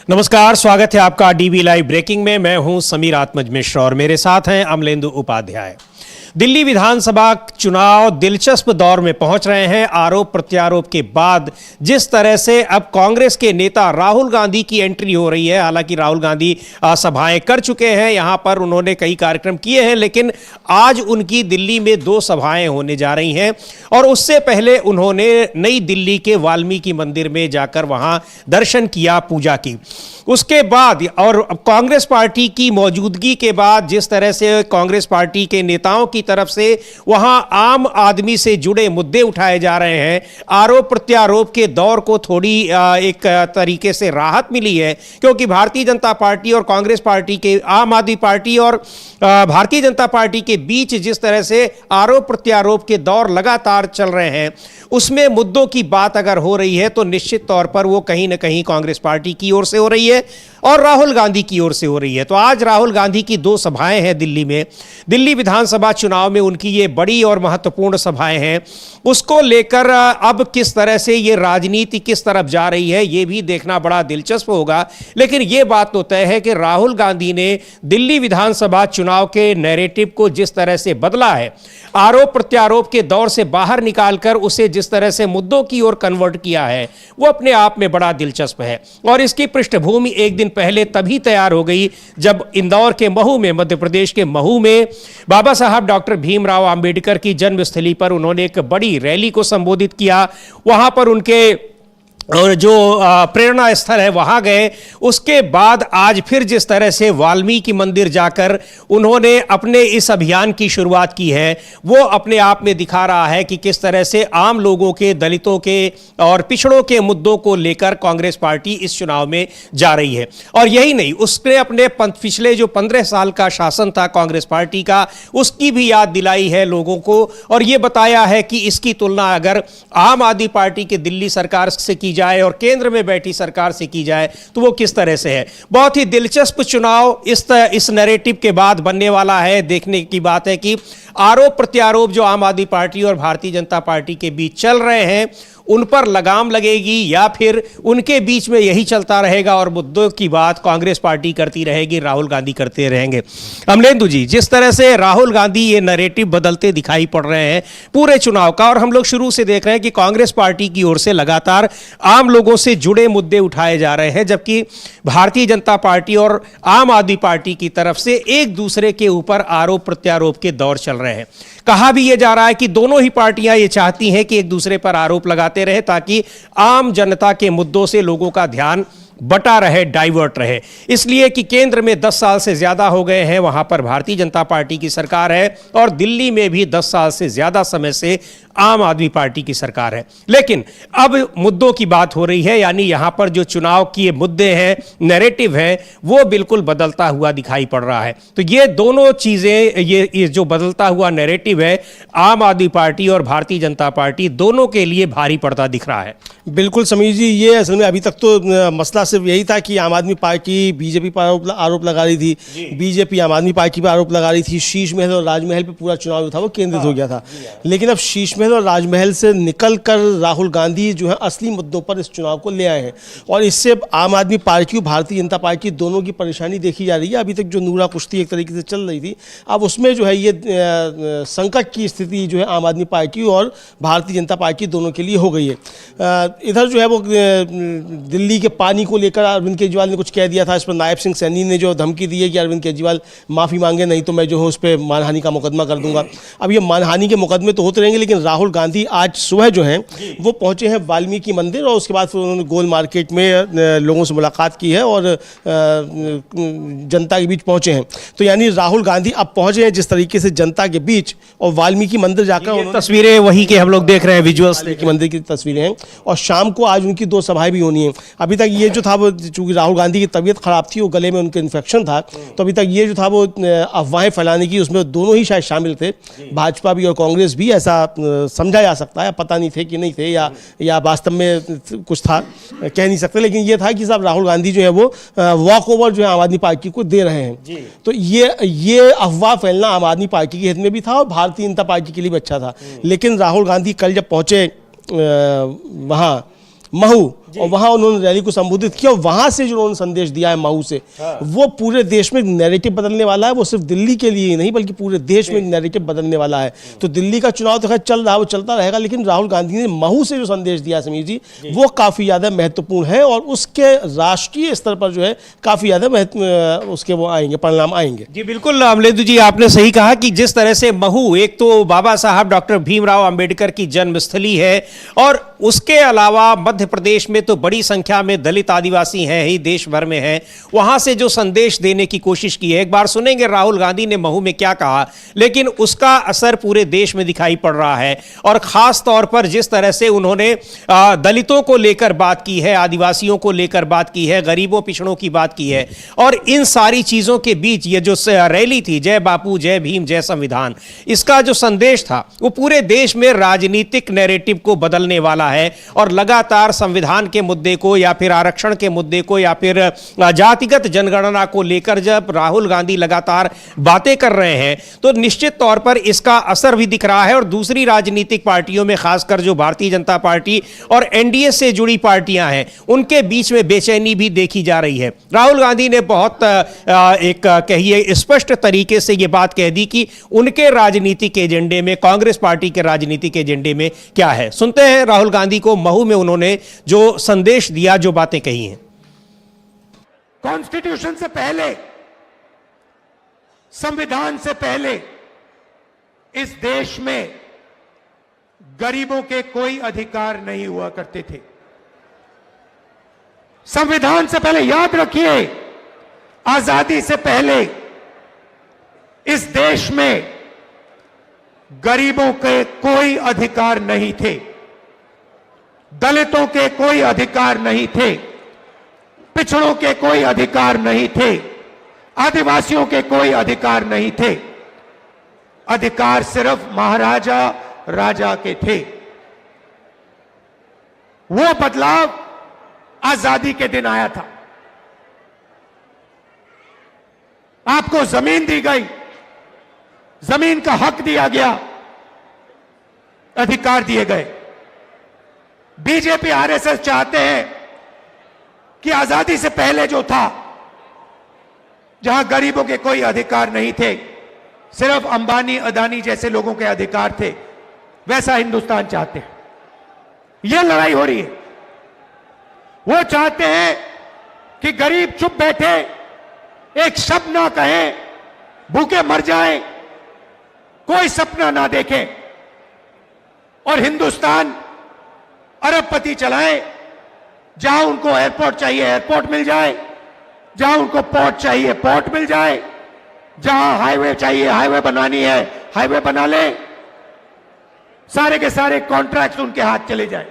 नमस्कार, स्वागत है आपका डीवी लाइव ब्रेकिंग में। मैं हूं समीर आत्मज मिश्र और मेरे साथ हैं अमलेंदु उपाध्याय। दिल्ली विधानसभा चुनाव दिलचस्प दौर में पहुंच रहे हैं। आरोप प्रत्यारोप के बाद जिस तरह से अब कांग्रेस के नेता राहुल गांधी की एंट्री हो रही है, हालांकि राहुल गांधी सभाएं कर चुके हैं, यहां पर उन्होंने कई कार्यक्रम किए हैं, लेकिन आज उनकी दिल्ली में 2 सभाएं होने जा रही हैं और उससे पहले उन्होंने नई दिल्ली के वाल्मीकि मंदिर में जाकर वहां दर्शन किया, पूजा की। उसके बाद और कांग्रेस पार्टी की मौजूदगी के बाद जिस तरह से कांग्रेस पार्टी के नेताओं की तरफ से वहां आम आदमी से जुड़े मुद्दे उठाए जा रहे हैं, आरोप प्रत्यारोप के दौर को थोड़ी एक तरीके से राहत मिली है, क्योंकि भारतीय जनता पार्टी और कांग्रेस पार्टी के, आम आदमी पार्टी और भारतीय जनता पार्टी के बीच जिस तरह से आरोप प्रत्यारोप के दौर लगातार चल रहे हैं, उसमें मुद्दों की बात अगर हो रही है तो निश्चित तौर पर वो कहीं ना कहीं कांग्रेस पार्टी की ओर से हो रही है और राहुल गांधी की ओर से हो रही है। तो आज राहुल गांधी की 2 सभाएं हैं दिल्ली में। दिल्ली विधानसभा चुनाव में उनकी ये बड़ी और महत्वपूर्ण सभाएं हैं। उसको लेकर अब किस तरह से ये राजनीति किस तरफ जा रही है, ये भी देखना बड़ा दिलचस्प होगा। लेकिन ये बात तो तय है कि राहुल गांधी ने दिल्ली विधानसभा चुनाव के नैरेटिव को जिस तरह से बदला है, आरोप प्रत्यारोप के दौर से बाहर निकालकर उसे जिस तरह से मुद्दों की ओर कन्वर्ट किया है, वो अपने आप में बड़ा दिलचस्प है। और इसकी पृष्ठभूमि एक दिन पहले तभी तैयार हो गई जब इंदौर के महू में, मध्य प्रदेश के महू में बाबा साहब डॉक्टर भीमराव अंबेडकर की जन्मस्थली पर उन्होंने एक बड़ी रैली को संबोधित किया। वहां पर उनके और जो प्रेरणा स्थल है वहां गए। उसके बाद आज फिर जिस तरह से वाल्मीकि मंदिर जाकर उन्होंने अपने इस अभियान की शुरुआत की है, वो अपने आप में दिखा रहा है कि किस तरह से आम लोगों के, दलितों के और पिछड़ों के मुद्दों को लेकर कांग्रेस पार्टी इस चुनाव में जा रही है। और यही नहीं, उसने अपने पिछले जो 15 साल का शासन था कांग्रेस पार्टी का, उसकी भी याद दिलाई है लोगों को और ये बताया है कि इसकी तुलना अगर आम आदमी पार्टी के दिल्ली सरकार से की जाए और केंद्र में बैठी सरकार से की जाए तो वो किस तरह से है। बहुत ही दिलचस्प चुनाव इस नैरेटिव के बाद बनने वाला है। देखने की बात है कि आरोप प्रत्यारोप जो आम आदमी पार्टी और भारतीय जनता पार्टी के बीच चल रहे हैं, उन पर लगाम लगेगी या फिर उनके बीच में यही चलता रहेगा और मुद्दों की बात कांग्रेस पार्टी करती रहेगी, राहुल गांधी करते रहेंगे। अमलेंदु जी, जिस तरह से राहुल गांधी ये नैरेटिव बदलते दिखाई पड़ रहे हैं पूरे चुनाव का, और हम लोग शुरू से देख रहे हैं कि कांग्रेस पार्टी की ओर से लगातार आम लोगों से जुड़े मुद्दे उठाए जा रहे हैं, जबकि भारतीय जनता पार्टी और आम आदमी पार्टी की तरफ से एक दूसरे के ऊपर आरोप प्रत्यारोप के दौर चल रहे हैं। कहा भी यह जा रहा है कि दोनों ही पार्टियां ये चाहती हैं कि एक दूसरे पर आरोप लगाते रहे ताकि आम जनता के मुद्दों से लोगों का ध्यान बटा रहे, डाइवर्ट रहे। इसलिए कि केंद्र में 10 साल से ज्यादा हो गए हैं, वहां पर भारतीय जनता पार्टी की सरकार है और दिल्ली में भी 10 साल से ज्यादा समय से आम आदमी पार्टी की सरकार है। लेकिन अब मुद्दों की बात हो रही है, यानी यहां पर जो चुनाव के मुद्दे हैं, नैरेटिव है, वो बिल्कुल बदलता हुआ दिखाई पड़ रहा है। तो ये दोनों चीजें, ये जो बदलता हुआ नैरेटिव है, आम आदमी पार्टी और भारतीय जनता पार्टी दोनों के लिए भारी पड़ता दिख रहा है। बिल्कुल समीर जी, ये असल में अभी तक तो मसला सिर्फ यही था कि आम आदमी पार्टी बीजेपी पर आरोप लगा रही थी, बीजेपी आम आदमी पार्टी पर आरोप लगा रही थी, शीश महल और राजमहल पे पूरा चुनाव था वो केंद्रित हो गया था। लेकिन अब शीश महल और राजमहल से निकलकर राहुल गांधी जो है असली मुद्दों पर इस चुनाव को ले आए हैं और इससे आम आदमी पार्टी और भारतीय जनता पार्टी दोनों की परेशानी देखी जा रही है। अभी तक जो नूरा कुश्ती एक तरीके से चल रही थी, अब उसमें जो है ये संकट की स्थिति जो है आम आदमी पार्टी और भारतीय जनता पार्टी दोनों के लिए हो गई है। इधर जो है वो दिल्ली के पानी को लेकर अरविंद केजरीवाल ने कुछ कह दिया था। इस पर नायब सिंह सैनी ने जो धमकी दी है कि अरविंद केजरीवाल माफ़ी मांगे, नहीं तो मैं जो है उस पर मानहानि का मुकदमा कर दूंगा। अब ये मानहानि के मुकदमे तो होते रहेंगे, लेकिन राहुल गांधी आज सुबह जो हैं वो पहुंचे हैं वाल्मीकि मंदिर और उसके बाद फिर उन्होंने गोल मार्केट में लोगों से मुलाकात की है और जनता के बीच पहुंचे हैं। तो यानी राहुल गांधी अब पहुंचे हैं जिस तरीके से जनता के बीच, और वाल्मीकि मंदिर जाकर तस्वीरें वही के हम लोग देख रहे हैं, विजुअल्स वाल्मीकि मंदिर की तस्वीरें हैं। और शाम को आज उनकी 2 सभाएं भी होनी है। अभी तक ये जो था वो, चूंकि राहुल गांधी की तबीयत खराब थी, वो गले में उनके इन्फेक्शन था, तो अभी तक ये जो था वो अफवाहें फैलाने की, उसमें दोनों ही शायद शामिल थे, भाजपा भी और कांग्रेस भी, ऐसा समझा जा सकता है। पता नहीं थे कि नहीं थे या वास्तव में कुछ था, कह नहीं सकते। लेकिन ये था कि साहब राहुल गांधी जो है वो वॉक ओवर जो है आम आदमी पार्टी को दे रहे हैं। तो ये अफवाह फैलना आम आदमी पार्टी के हित में भी था और भारतीय जनता पार्टी के लिए भी अच्छा था। लेकिन राहुल गांधी कल जब पहुंचे वहाँ महू, और वहां उन्होंने रैली को संबोधित किया और वहां से जो उन्होंने संदेश दिया है मऊ से, वो पूरे देश में नैरेटिव बदलने वाला है। वो सिर्फ दिल्ली के लिए ही नहीं बल्कि पूरे देश में नैरेटिव बदलने वाला है। तो दिल्ली का चुनाव तो खैर चल रहा है, वो चलता रहेगा, लेकिन राहुल गांधी ने मऊ से जो संदेश दिया समीर जी, वो काफी ज्यादा महत्वपूर्ण है और उसके राष्ट्रीय स्तर पर जो है काफी ज्यादा उसके वो आएंगे, परिणाम आएंगे। जी बिल्कुल अमलेंदु जी, आपने सही कहा कि जिस तरह से महू एक तो बाबा साहब डॉक्टर भीमराव अंबेडकर की जन्मस्थली है और उसके अलावा मध्य प्रदेश में तो बड़ी संख्या में दलित आदिवासी हैं ही, देश भर में हैं। वहां से जो संदेश देने की कोशिश की है, एक बार सुनेंगे राहुल गांधी ने महू में क्या कहा, लेकिन उसका असर पूरे देश में दिखाई पड़ रहा है। और खास तौर पर जिस तरह से उन्होंने दलितों को लेकर बात की है, आदिवासियों को लेकर बात की है, गरीबों पिछड़ों की बात की है, और इन सारी चीजों के बीच ये जो रैली थी जय बापू जय भीम जय संविधान, इसका जो संदेश था वो पूरे देश में राजनीतिक नैरेटिव को बदलने वाला है। और लगातार संविधान के मुद्दे को या फिर आरक्षण के मुद्दे को या फिर जातिगत जनगणना को लेकर जब राहुल गांधी लगातार बातें कर रहे हैं तो निश्चित तौर पर इसका असर भी दिख रहा है। और दूसरी राजनीतिक पार्टियों में, खासकर जो भारतीय जनता पार्टी और एनडीए से जुड़ी पार्टियां हैं, उनके बीच में बेचैनी भी देखी जा रही है। राहुल गांधी ने बहुत एक कहिए स्पष्ट तरीके से यह बात कह दी कि उनके राजनीतिक एजेंडे में, कांग्रेस पार्टी के राजनीतिक एजेंडे में क्या है। सुनते हैं राहुल गांधी को महू में उन्होंने जो संदेश दिया, जो बातें कही हैं। कॉन्स्टिट्यूशन से पहले, संविधान से पहले इस देश में गरीबों के कोई अधिकार नहीं हुआ करते थे। संविधान से पहले, याद रखिए, आजादी से पहले इस देश में गरीबों के कोई अधिकार नहीं थे, दलितों के कोई अधिकार नहीं थे, पिछड़ों के कोई अधिकार नहीं थे, आदिवासियों के कोई अधिकार नहीं थे। अधिकार सिर्फ महाराजा राजा के थे। वो बदलाव आजादी के दिन आया था। आपको जमीन दी गई, जमीन का हक दिया गया, अधिकार दिए गए। बीजेपी आरएसएस चाहते हैं कि आजादी से पहले जो था, जहां गरीबों के कोई अधिकार नहीं थे, सिर्फ अंबानी अदानी जैसे लोगों के अधिकार थे, वैसा हिंदुस्तान चाहते हैं। यह लड़ाई हो रही है। वो चाहते हैं कि गरीब चुप बैठे, एक शब्द ना कहे, भूखे मर जाए, कोई सपना ना देखे, और हिंदुस्तान अरबपति चलाए। जहां उनको एयरपोर्ट चाहिए एयरपोर्ट मिल जाए, जहां उनको पोर्ट चाहिए पोर्ट मिल जाए, जहां हाईवे चाहिए, हाईवे बनानी है, हाईवे बना ले, सारे के सारे कॉन्ट्रैक्ट उनके हाथ चले जाए।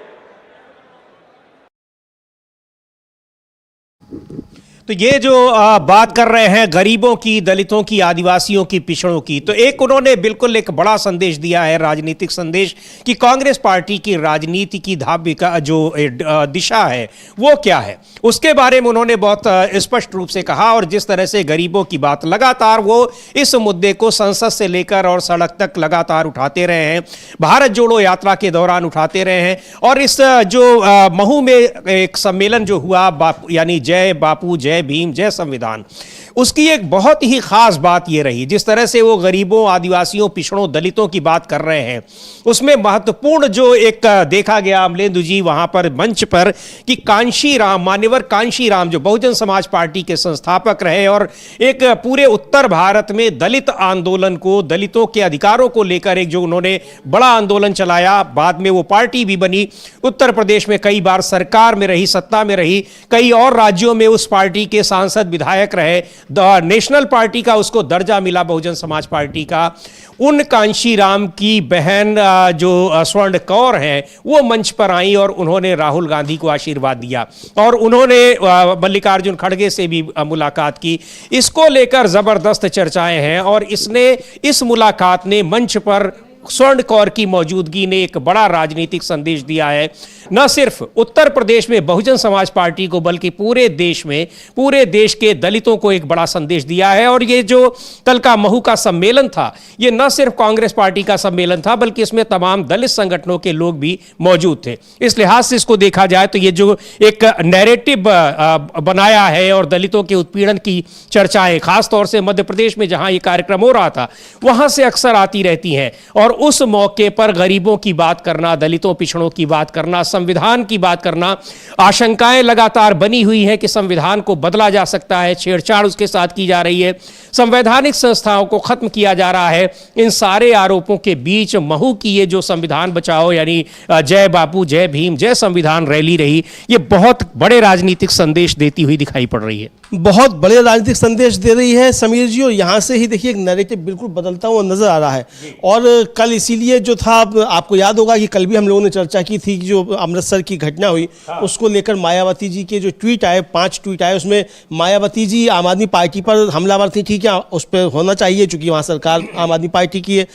तो ये जो बात कर रहे हैं गरीबों की, दलितों की, आदिवासियों की, पिछड़ों की, तो एक उन्होंने बिल्कुल एक बड़ा संदेश दिया है, राजनीतिक संदेश, कि कांग्रेस पार्टी की राजनीति की धाव्य का जो दिशा है वो क्या है, उसके बारे में उन्होंने बहुत स्पष्ट रूप से कहा। और जिस तरह से गरीबों की बात लगातार वो इस मुद्दे को संसद से लेकर और सड़क तक लगातार उठाते रहे हैं, भारत जोड़ो यात्रा के दौरान उठाते रहे हैं। और इस जो महू में एक सम्मेलन जो हुआ, यानी जय बापू जय भीम जय संविधान, उसकी एक बहुत ही खास बात यह रही, जिस तरह से वो गरीबों, आदिवासियों, पिछड़ों, दलितों की बात कर रहे हैं, उसमें महत्वपूर्ण जो एक देखा गया अमलेंदु जी वहां पर मंच पर, कि कांशीराम, मान्यवर कांशीराम, जो बहुजन समाज पार्टी के संस्थापक रहे और एक पूरे उत्तर भारत में दलित आंदोलन को, दलितों के अधिकारों को लेकर एक जो उन्होंने बड़ा आंदोलन चलाया, बाद में वो पार्टी भी बनी, उत्तर प्रदेश में कई बार सरकार में रही, सत्ता में रही, कई और राज्यों में उस पार्टी के सांसद विधायक रहे, नेशनल पार्टी का उसको दर्जा मिला बहुजन समाज पार्टी का। उन कांशीराम की बहन जो स्वर्ण कौर हैं, वो मंच पर आई और उन्होंने राहुल गांधी को आशीर्वाद दिया और उन्होंने मल्लिकार्जुन खड़गे से भी मुलाकात की। इसको लेकर जबरदस्त चर्चाएं हैं और इस मुलाकात ने मंच पर स्वर्ण कौर की मौजूदगी ने एक बड़ा राजनीतिक संदेश दिया है, न सिर्फ उत्तर प्रदेश में बहुजन समाज पार्टी को बल्कि पूरे देश में, पूरे देश के दलितों को एक बड़ा संदेश दिया है। और ये जो कल का महू का सम्मेलन था, ये न सिर्फ कांग्रेस पार्टी का सम्मेलन था बल्कि इसमें तमाम दलित संगठनों के लोग भी मौजूद थे। इस लिहाज से इसको देखा जाए तो ये जो एक नैरेटिव बनाया है और दलितों के उत्पीड़न की चर्चाएं खासतौर से मध्य प्रदेश में जहां ये कार्यक्रम हो रहा था वहां से अक्सर आती रहती हैं, और उस मौके पर गरीबों की बात करना, दलितों पिछड़ों की बात करना, संविधान की बात करना, आशंकाएं लगातार बनी हुई हैं कि संविधान को बदला जा सकता है, छेड़छाड़ उसके साथ की जा रही है, संवैधानिक संस्थाओं को खत्म किया जा रहा है। इन सारे आरोपों के बीच महू की ये जो संविधान बचाओ यानी जय बापू जय भीम जय संविधान रैली रही, ये बहुत बड़े राजनीतिक संदेश देती हुई दिखाई पड़ रही है। बहुत बड़े राजनीतिक संदेश दे रही है समीर जी, और यहाँ से ही देखिए एक नैरेटिव बिल्कुल बदलता हुआ नजर आ रहा है। और कल इसीलिए जो था, आपको याद होगा कि कल भी हम लोगों ने चर्चा की थी कि जो अमृतसर की घटना हुई उसको लेकर मायावती जी के जो ट्वीट आए, 5 ट्वीट आए, उसमें मायावती जी आम आदमी पार्टी पर हमलावर थी। ठीक है, उस पर होना चाहिए चूंकि वहाँ सरकार आम आदमी पार्टी की है,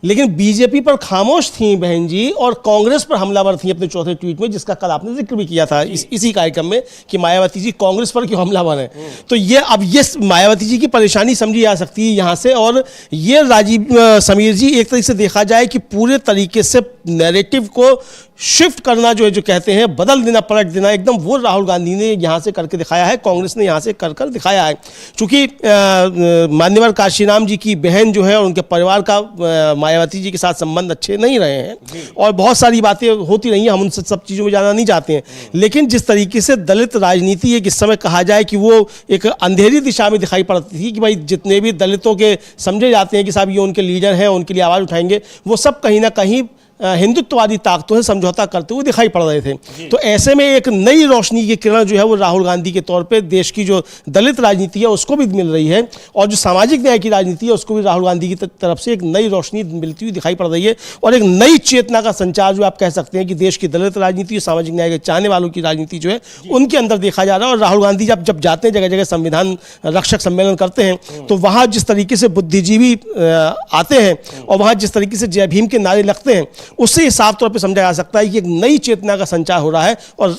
लेकिन बीजेपी पर खामोश थी बहन जी, और कांग्रेस पर हमलावर थी अपने चौथे ट्वीट में, जिसका कल आपने जिक्र भी किया था इसी कार्यक्रम में कि मायावती जी कांग्रेस पर क्यों हमलावर हैं। तो ये अब ये मायावती जी की परेशानी समझी जा सकती है यहाँ से। और ये राजीव समीर जी, एक तरीके से देखा जाए कि पूरे तरीके से नैरेटिव को शिफ्ट करना जो है, जो कहते हैं बदल देना, पलट देना, एकदम वो राहुल गांधी ने यहाँ से करके दिखाया है, कांग्रेस ने यहाँ से कर दिखाया है। चूंकि मान्यवर काशीराम जी की बहन जो है और उनके परिवार का मायावती जी के साथ संबंध अच्छे नहीं रहे हैं, और बहुत सारी बातें होती रही हैं, हम उन सब चीज़ों में जाना नहीं चाहते हैं। लेकिन जिस तरीके से दलित राजनीति एक इस समय कहा जाए कि वो एक अंधेरी दिशा में दिखाई पड़ती थी कि भाई जितने भी दलितों के समझे जाते हैं कि साहब ये उनके लीडर हैं, उनके लिए आवाज़ उठाएंगे, वो सब कहीं ना कहीं हिंदुत्ववादी ताकतों से समझौता करते हुए दिखाई पड़ रहे थे। तो ऐसे में एक नई रोशनी की किरण जो है वो राहुल गांधी के तौर पे देश की जो दलित राजनीति है उसको भी मिल रही है, और जो सामाजिक न्याय की राजनीति है उसको भी राहुल गांधी की तरफ से एक नई रोशनी मिलती हुई दिखाई पड़ रही है, और एक नई चेतना का संचार जो आप कह सकते हैं कि देश की दलित राजनीति और सामाजिक न्याय के चाहने वालों की राजनीति जो है उनके अंदर देखा जा रहा है। और राहुल गांधी जब जाते हैं जगह जगह संविधान रक्षक सम्मेलन करते हैं तो वहाँ जिस तरीके से बुद्धिजीवी आते हैं और वहाँ जिस तरीके से जय भीम के नारे लगते हैं, उससे साफ तौर पे समझा जा सकता है कि एक नई चेतना का संचार हो रहा है। और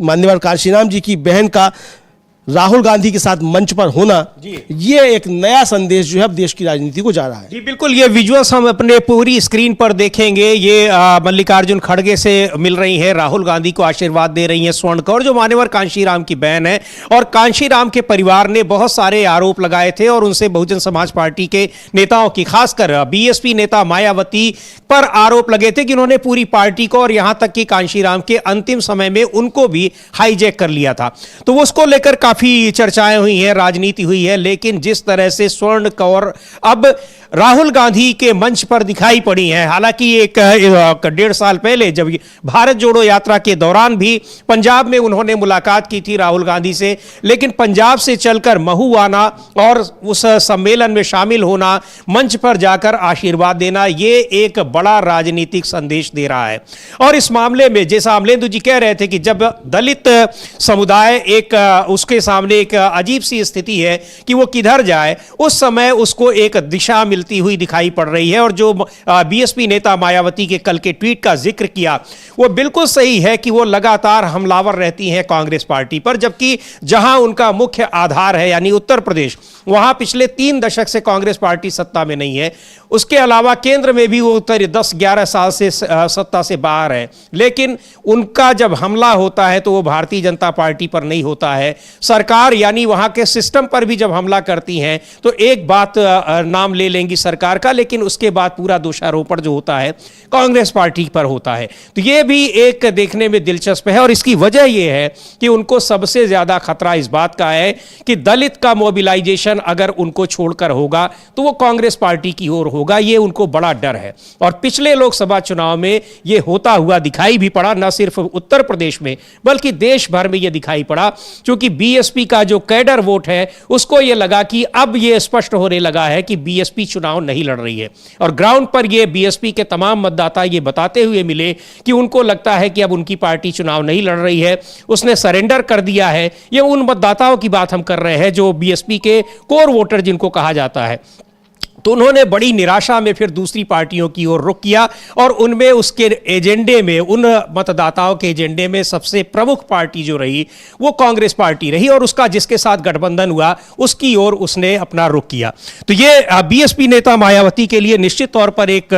मान्यवर काशीराम जी की बहन का राहुल गांधी के साथ मंच पर होना, ये एक नया संदेश जो है अब देश की राजनीति को जा रहा है। जी बिल्कुल, ये विजुअल्स हम अपने पूरी स्क्रीन पर देखेंगे। ये मल्लिकार्जुन खड़गे से मिल रही हैं, राहुल गांधी को आशीर्वाद दे रही हैं स्वर्ण कौर, जो मान्यवर कांशीराम की बहन है। और कांशीराम के परिवार ने बहुत सारे आरोप लगाए थे और उनसे बहुजन समाज पार्टी के नेताओं की, खासकर बीएसपी नेता मायावती पर आरोप लगे थे कि उन्होंने पूरी पार्टी को और यहां तक कि कांशीराम के अंतिम समय में उनको भी हाईजैक कर लिया था। तो वो उसको लेकर काफी चर्चाएं हुई हैं, राजनीति हुई है। लेकिन जिस तरह से स्वर्ण कौर अब राहुल गांधी के मंच पर दिखाई पड़ी हैं, हालांकि एक 1.5 साल पहले जब भारत जोड़ो यात्रा के दौरान भी पंजाब में उन्होंने मुलाकात की थी राहुल गांधी से, लेकिन पंजाब से चलकर महू आना और उस सम्मेलन में शामिल होना, मंच पर जाकर आशीर्वाद देना, ये एक बड़ा राजनीतिक संदेश दे रहा है। और इस मामले में जैसा अमलेंदु जी कह रहे थे कि जब दलित समुदाय एक उसके सामने एक अजीब सी स्थिति है कि वो किधर जाए, उस समय उसको एक दिशा मिलती हुई दिखाई पड़ रही है। और जो बीएसपी नेता मायावती के कल के ट्वीट का जिक्र किया, वो बिल्कुल सही है कि वो लगातार हमलावर रहती हैं कांग्रेस पार्टी पर, जबकि जहां उनका मुख्य आधार है यानी उत्तर प्रदेश, वहां पिछले 3 दशक से कांग्रेस पार्टी सत्ता में नहीं है। उसके अलावा केंद्र में भी वो 10-11 साल से सत्ता से बाहर है। लेकिन उनका जब हमला होता है तो वो भारतीय जनता पार्टी पर नहीं होता है, सरकार यानी वहां के सिस्टम पर भी जब हमला करती हैं तो एक बात नाम ले लेंगी सरकार का, लेकिन उसके बाद पूरा दोषारोपण जो होता है कांग्रेस पार्टी पर होता है। तो ये भी एक देखने में दिलचस्प है। और इसकी वजह यह है कि उनको सबसे ज्यादा खतरा इस बात का है कि दलित का मोबिलाइजेशन अगर उनको छोड़कर होगा तो वो कांग्रेस पार्टी की ओर होगा, ये उनको बड़ा डर है। और पिछले लोकसभा चुनाव में ये होता हुआ दिखाई भी पड़ा, न सिर्फ उत्तर प्रदेश में बल्कि देश भर में ये दिखाई पड़ा, क्योंकि बीएसपी का जो कैडर वोट है उसको ये लगा कि अब ये स्पष्ट होने लगा है कि बीएसपी चुनाव नहीं लड़ रही है। और ग्राउंड पर ये बीएसपी के तमाम मतदाता ये बताते हुए मिले कि उनको लगता है कि अब उनकी पार्टी चुनाव नहीं लड़ रही है, उसने सरेंडर कर दिया है। ये उन मतदाताओं की बात हम कर रहे हैं जो बीएसपी के कोर वोटर जिनको कहा जाता है। तो उन्होंने बड़ी निराशा में फिर दूसरी पार्टियों की ओर रुख किया और उनमें उसके एजेंडे में, उन मतदाताओं के एजेंडे में सबसे प्रमुख पार्टी जो रही वो कांग्रेस पार्टी रही और उसका जिसके साथ गठबंधन हुआ उसकी ओर उसने अपना रुख किया। तो ये बीएसपी नेता मायावती के लिए निश्चित तौर पर एक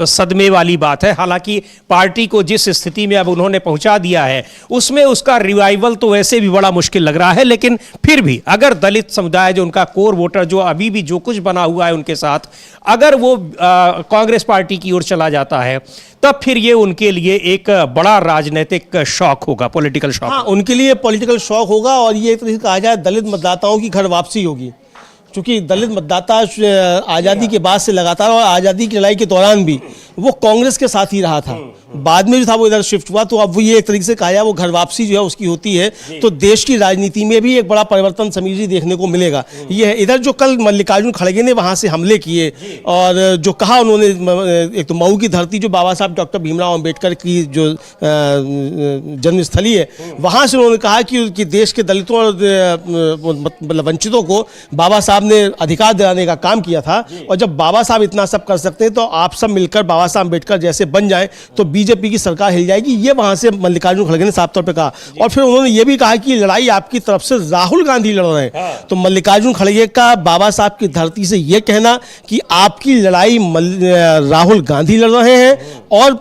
सदमे वाली बात है। हालांकि पार्टी को जिस स्थिति में अब उन्होंने पहुंचा दिया है उसमें उसका रिवाइवल तो वैसे भी बड़ा मुश्किल लग रहा है, लेकिन फिर भी अगर दलित समुदाय जो उनका कोर वोटर जो अभी भी जो कुछ बना हुआ है उनके साथ, अगर वो कांग्रेस पार्टी की ओर चला जाता है तब फिर ये उनके लिए एक बड़ा राजनीतिक शॉक होगा, पॉलिटिकल शॉक। हाँ, उनके लिए पॉलिटिकल शॉक होगा और ये एक तरीके से कहा जाए दलित मतदाताओं की घर वापसी होगी, क्योंकि दलित मतदाता आज़ादी के बाद से लगातार और आज़ादी की लड़ाई के दौरान भी वो कांग्रेस के साथ ही रहा था। बाद में जो था वो इधर शिफ्ट हुआ, तो अब वो ये एक तरीके से कहा जाए वो घर वापसी जो है उसकी होती है, तो देश की राजनीति में भी एक बड़ा परिवर्तन समीर जी देखने को मिलेगा। ये है इधर जो कल मल्लिकार्जुन खड़गे ने वहाँ से हमले किए और जो कहा उन्होंने, एक तो मऊ की धरती जो बाबा साहब डॉक्टर भीमराव अंबेडकर की जो जन्मस्थली है, वहाँ से उन्होंने कहा कि देश के दलितों और मतलब वंचितों को बाबा साहब ने अधिकार दिलाने का काम किया था, और जब बाबा साहब इतना सब कर सकते हैं तो आप सब मिलकर बाबा साहब अंबेडकर जैसे बन जाएं तो बीजेपी की सरकार हिल जाएगी। ये वहां से मल्लिकार्जुन खड़गे ने साफ तौर पे कहा, और फिर उन्होंने ये भी कहा कि लड़ाई आपकी तरफ से राहुल गांधी लड़ रहे हैं। तो मल्लिकार्जुन खड़गे का बाबा साहब की धरती से ये कहना कि आपकी लड़ाई राहुल गांधी लड़ रहे हैं और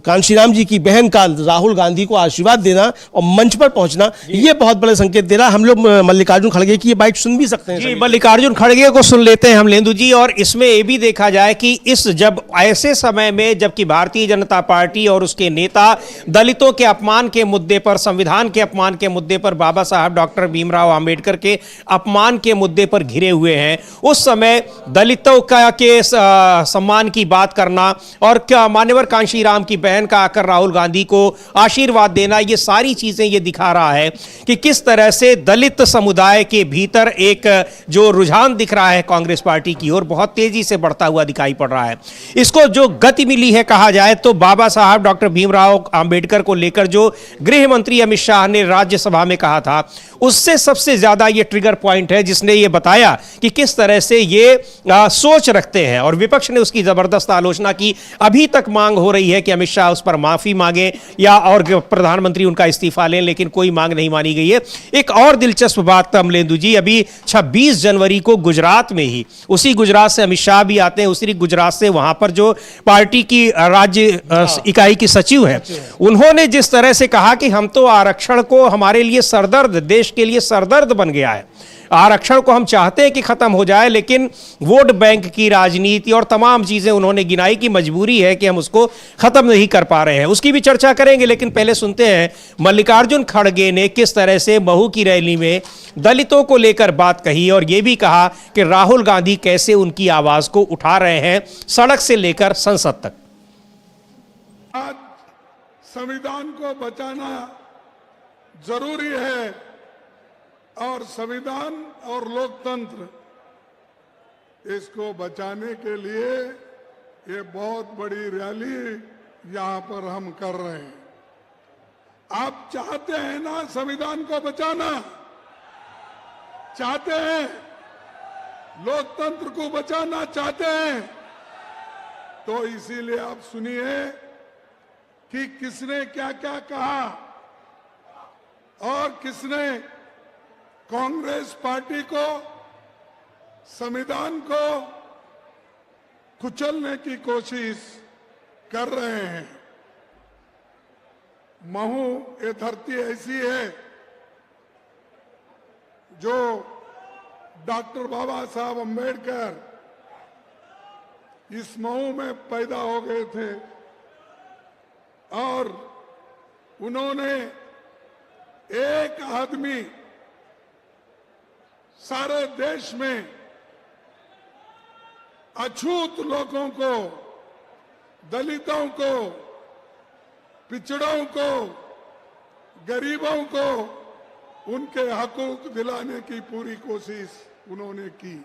कांशीराम जी की बहन का राहुल गांधी को आशीर्वाद देना और मंच पर पहुंचना, ये बहुत बड़े संकेत दे रहा है। हम लोग मल्लिकार्जुन खड़गे की ये बाइट सुन भी सकते हैं। जी, मल्लिकार्जुन खड़गे को सुन लेते हैं हम लेंदु जी। और इसमें यह भी देखा जाए कि इस जब ऐसे समय में जबकि भारतीय जनता पार्टी और उसके नेता दलितों के अपमान के मुद्दे पर, संविधान के अपमान के मुद्दे पर, बाबा साहब डॉक्टर भीमराव अंबेडकर के अपमान के मुद्दे पर घिरे हुए हैं, उस समय दलितों का के सम्मान की बात करना और क्या मान्यवर कांशीराम की बहन का आकर राहुल गांधी को आशीर्वाद देना, ये सारी चीजें ये दिखा रहा है कि किस तरह से दलित समुदाय के भीतर एक जो रुझान दिख रहा है कांग्रेस पार्टी की ओर बहुत तेजी से बढ़ता हुआ दिखाई पड़ रहा है। इसको जो गति मिली है कहा जाए तो बाबा साहब डॉक्टर भीमराव अंबेडकर को लेकर जो गृह मंत्री अमित शाह ने राज्यसभा में कहा था, उससे सबसे ज्यादा ये ट्रिगर पॉइंट है जिसने ये बताया कि किस तरह से ये सोच रखते हैं। और विपक्ष ने उसकी जबरदस्त आलोचना की। अभी तक मांग हो रही है कि अमित शाह उस पर माफी मांगे या और प्रधानमंत्री उनका इस्तीफा लें, लेकिन कोई मांग नहीं मानी गई है। एक और दिलचस्प बात अमलेंदु जी, अभी 26 जनवरी को गुजरात में ही, उसी गुजरात से अमित शाह भी आते हैं, उसी गुजरात से वहां पर जो पार्टी की राज्य इकाई की सचिव है, उन्होंने जिस तरह से कहा कि हम तो आरक्षण को हमारे लिए सरदर्द, देश के लिए सरदर्द बन गया है, आरक्षण को हम चाहते हैं कि खत्म हो जाए, लेकिन वोट बैंक की राजनीति और तमाम चीजें उन्होंने गिनाई कि मजबूरी है कि हम उसको खत्म नहीं कर पा रहे हैं। उसकी भी चर्चा करेंगे, लेकिन पहले सुनते हैं मल्लिकार्जुन खड़गे ने किस तरह से महू की रैली में दलितों को लेकर बात कही और यह भी कहा कि राहुल गांधी कैसे उनकी आवाज को उठा रहे हैं सड़क से लेकर संसद तक। आज संविधान को बचाना जरूरी है और संविधान और लोकतंत्र, इसको बचाने के लिए ये बहुत बड़ी रैली यहां पर हम कर रहे हैं। आप चाहते हैं ना संविधान को बचाना, चाहते हैं लोकतंत्र को बचाना चाहते हैं, तो इसीलिए आप सुनिए कि किसने क्या क्या कहा और किसने कांग्रेस पार्टी को, संविधान को कुचलने की कोशिश कर रहे हैं। महू ये धरती ऐसी है जो डॉक्टर बाबा साहब अंबेडकर इस महू में पैदा हो गए थे और उन्होंने एक आदमी सारे देश में अछूत लोगों को, दलितों को, पिछड़ों को, गरीबों को उनके हकूक दिलाने की पूरी कोशिश उन्होंने की।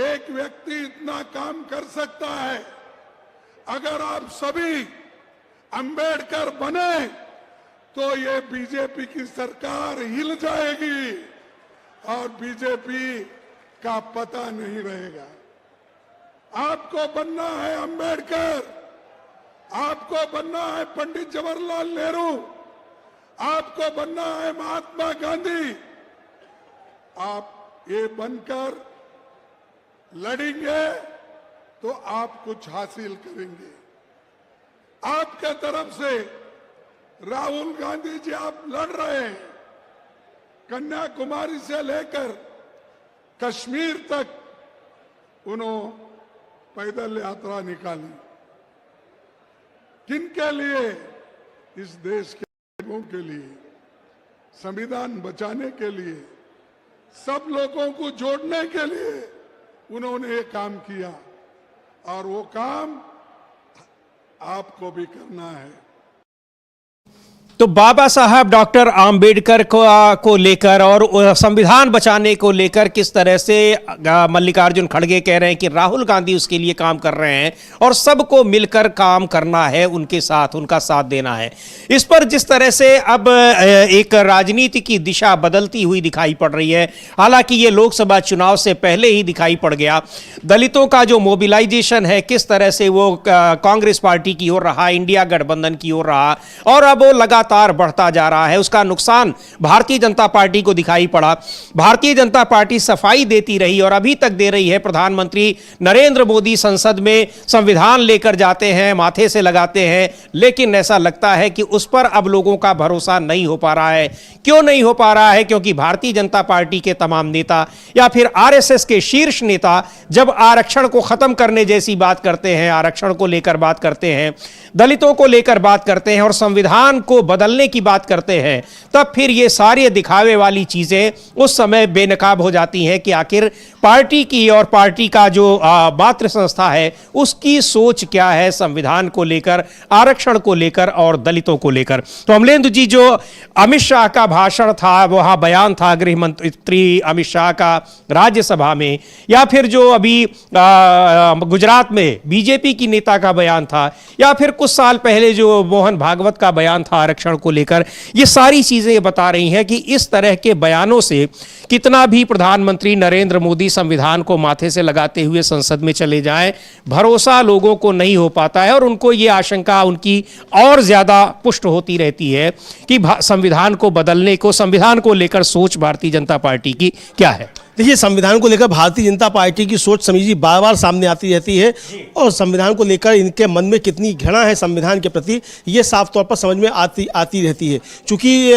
एक व्यक्ति इतना काम कर सकता है, अगर आप सभी अंबेडकर बने तो ये बीजेपी की सरकार हिल जाएगी और बीजेपी का पता नहीं रहेगा। आपको बनना है अंबेडकर, आपको बनना है पंडित जवाहरलाल नेहरू, आपको बनना है महात्मा गांधी। आप ये बनकर लड़ेंगे तो आप कुछ हासिल करेंगे। आपके तरफ से राहुल गांधी जी आप लड़ रहे हैं, कन्याकुमारी से लेकर कश्मीर तक उन्होंने पैदल यात्रा निकाली। किनके लिए? इस देश के लोगों के लिए, संविधान बचाने के लिए, सब लोगों को जोड़ने के लिए उन्होंने ये काम किया और वो काम आपको भी करना है। तो बाबा साहब डॉक्टर आम्बेडकर को लेकर और संविधान बचाने को लेकर किस तरह से मल्लिकार्जुन खड़गे कह रहे हैं कि राहुल गांधी उसके लिए काम कर रहे हैं और सबको मिलकर काम करना है, उनके साथ उनका साथ देना है। इस पर जिस तरह से अब एक राजनीति की दिशा बदलती हुई दिखाई पड़ रही है, हालांकि ये लोकसभा चुनाव से पहले ही दिखाई पड़ गया। दलितों का जो मोबिलाइजेशन है किस तरह से वो कांग्रेस पार्टी की ओर रहा, इंडिया गठबंधन की ओर रहा और अब वो लगातार बढ़ता जा रहा है। उसका नुकसान भारतीय जनता पार्टी को दिखाई पड़ा। भारतीय जनता पार्टी सफाई देती रही और अभी तक दे रही है। प्रधानमंत्री नरेंद्र मोदी संसद में संविधान लेकर जाते हैं, माथे से लगाते हैं, लेकिन ऐसा लगता है कि उस पर अब लोगों का भरोसा नहीं हो पा रहा है। क्यों नहीं हो पा रहा है? क्योंकि भारतीय जनता पार्टी के तमाम नेता या फिर आरएसएस के शीर्ष नेता जब आरक्षण को खत्म करने जैसी बात करते हैं, आरक्षण को लेकर बात करते हैं, दलितों को लेकर बात करते हैं और संविधान को बदलने की बात करते हैं, तब फिर ये सारे दिखावे वाली चीजें उस समय बेनकाब हो जाती हैं कि आखिर पार्टी की और पार्टी का जो मातृ संस्था है उसकी सोच क्या है संविधान को लेकर, आरक्षण को लेकर और दलितों को लेकर। तो अमलेंदु जी, जो अमित शाह का भाषण था, वहां बयान था गृह मंत्री अमित शाह का राज्यसभा में, या फिर जो अभी गुजरात में बीजेपी की नेता का बयान था, या फिर कुछ साल पहले जो मोहन भागवत का बयान था आरक्षण को लेकर, ये सारी चीजें बता रही हैं कि इस तरह के बयानों से कितना भी प्रधानमंत्री नरेंद्र मोदी संविधान को माथे से लगाते हुए संसद में चले जाएं, भरोसा लोगों को नहीं हो पाता है और उनको ये आशंका उनकी और ज्यादा पुष्ट होती रहती है कि संविधान को बदलने को, संविधान को लेकर सोच भारतीय जनता पार्टी की क्या है। देखिए, संविधान को लेकर भारतीय जनता पार्टी की सोच समीर जी बार बार सामने आती रहती है और संविधान को लेकर इनके मन में कितनी घृणा है संविधान के प्रति, ये साफ तौर पर समझ में आती रहती है। चूँकि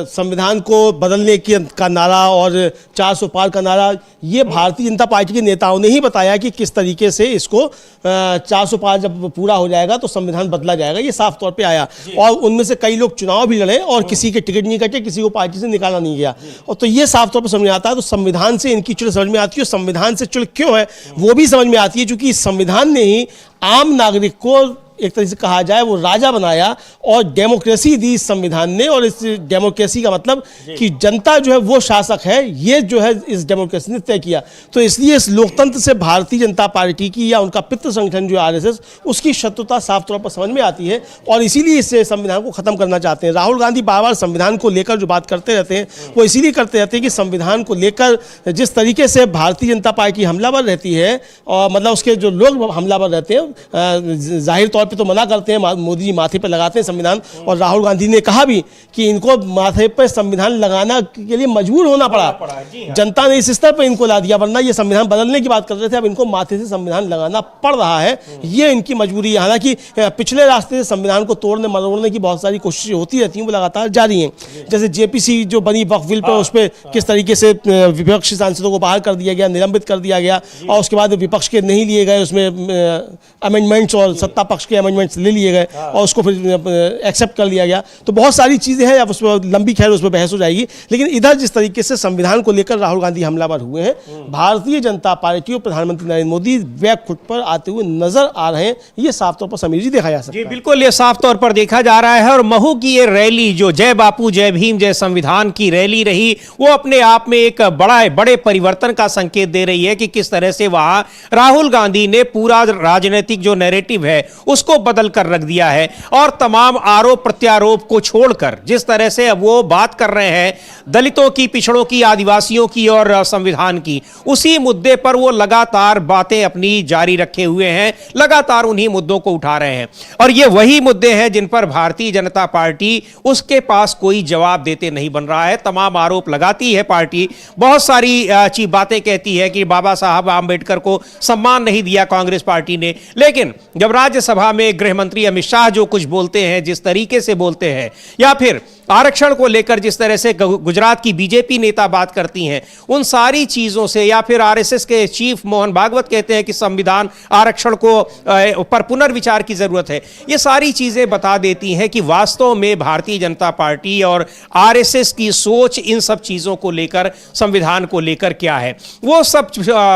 संविधान को बदलने का नारा और 400 पार का नारा, ये भारतीय जनता पार्टी के नेताओं ने ही बताया कि किस तरीके से इसको 400 पार जब पूरा हो जाएगा तो संविधान बदला जाएगा, ये साफ तौर पर आया। और उनमें से कई लोग चुनाव भी लड़े और किसी के टिकट नहीं कटे, किसी को पार्टी से निकाला नहीं गया। और तो ये साफ तौर पर समझ में आता है। तो संविधान से इनकी चिढ़ समझ में आती है। संविधान से चिढ़ क्यों है वो भी समझ में आती है, क्योंकि संविधान ने ही आम नागरिक को एक तरह से कहा जाए वो राजा बनाया और डेमोक्रेसी दी इस संविधान ने। और इस डेमोक्रेसी का मतलब कि जनता जो है वो शासक है, ये जो है इस डेमोक्रेसी ने तय किया। तो इसलिए इस लोकतंत्र से भारतीय जनता पार्टी की या उनका पितृ संगठन जो आरएसएस, उसकी शत्रुता साफ तौर पर समझ में आती है और इसीलिए इस संविधान को खत्म करना चाहते हैं। राहुल गांधी बार बार संविधान को लेकर जो बात करते रहते हैं वो इसीलिए करते रहते हैं कि संविधान को लेकर जिस तरीके से भारतीय जनता पार्टी हमलावर रहती है और मतलब उसके जो लोग हमलावर रहते हैं, जाहिर तौर तो मना करते हैं, मोदी जी माथे पर लगाते हैं संविधान। और राहुल गांधी ने कहा भी कि इनको माथे पर संविधान लगाना के लिए मजबूर होना पड़ा, जनता ने इस स्तर पर इनको ला दिया, वरना ये संविधान बदलने की बात कर रहे थे, अब इनको माथे से संविधान लगाना पड़ रहा है, ये इनकी मजबूरी है। हालांकि पिछले रास्ते से संविधान को तोड़ने मरोड़ने की बहुत सारी कोशिशें होती रहती हैं, वो लगातार जारी हैं। जैसे जेपीसी जो बनी वक्फ बिल पर, उस पर किस तरीके से विपक्षी सांसदों को बाहर कर दिया गया, निलंबित कर दिया गया और उसके बाद विपक्ष के नहीं लिए गए उसमें अमेंडमेंट्स और सत्ता पक्ष के अमेंडमेंट्स ले लिए गए और उसको फिर एक्सेप्ट कर लिया गया। तो बहुत सारी चीज़ें हैं, अब उसमें लंबी खैर उसमें बहस हो जाएगी। लेकिन इधर जिस तरीके से संविधान को लेकर राहुल गांधी हमलावर हुए हैं, भारतीय जनता पार्टी और प्रधानमंत्री नरेंद्र मोदी वे खुद पर आते हुए नजर आ रहे हैं, ये साफ तौर पर समीर जी देखा जा सकता है। जी बिल्कुल, ये साफ तौर पर देखा जा रहा है। और महू की ये रैली जो जय बापू जय भीम जय संविधान की रैली रही, वो अपने आप में एक बड़े परिवर्तन का संकेत दे रही है कि किस तरह से वहां राहुल गांधी ने पूरा राजनीतिक जो नैरेटिव है उसको बदल कर रख दिया है और तमाम आरोप प्रत्यारोप को छोड़कर जिस तरह से अब वो बात कर रहे हैं दलितों की, पिछड़ों की, आदिवासियों की और संविधान की, उसी मुद्दे पर वो लगातार बातें अपनी जारी रखे हुए हैं, लगातार उन्हीं मुद्दों को उठा रहे हैं और ये वही मुद्दे हैं जिन पर भारतीय जनता पार्टी उसके पास कोई जवाब देते नहीं बन रहा है। तमाम आरोप लगाती है पार्टी, बहुत सारी बातें कहती है कि बाबा साहब आंबेडकर को सम्मान नहीं दिया कांग्रेस पार्टी ने, लेकिन जब राज्यसभा में गृह मंत्री अमित शाह जो कुछ बोलते हैं, जिस तरीके से बोलते हैं, या फिर आरक्षण को लेकर जिस तरह से गुजरात की बीजेपी नेता बात करती हैं, उन सारी चीजों से, या फिर आरएसएस के चीफ मोहन भागवत कहते हैं कि संविधान आरक्षण को पर पुनर्विचार की जरूरत है, ये सारी चीजें बता देती हैं कि वास्तव में भारतीय जनता पार्टी और आरएसएस की सोच इन सब चीजों को लेकर, संविधान को लेकर क्या है। वो सब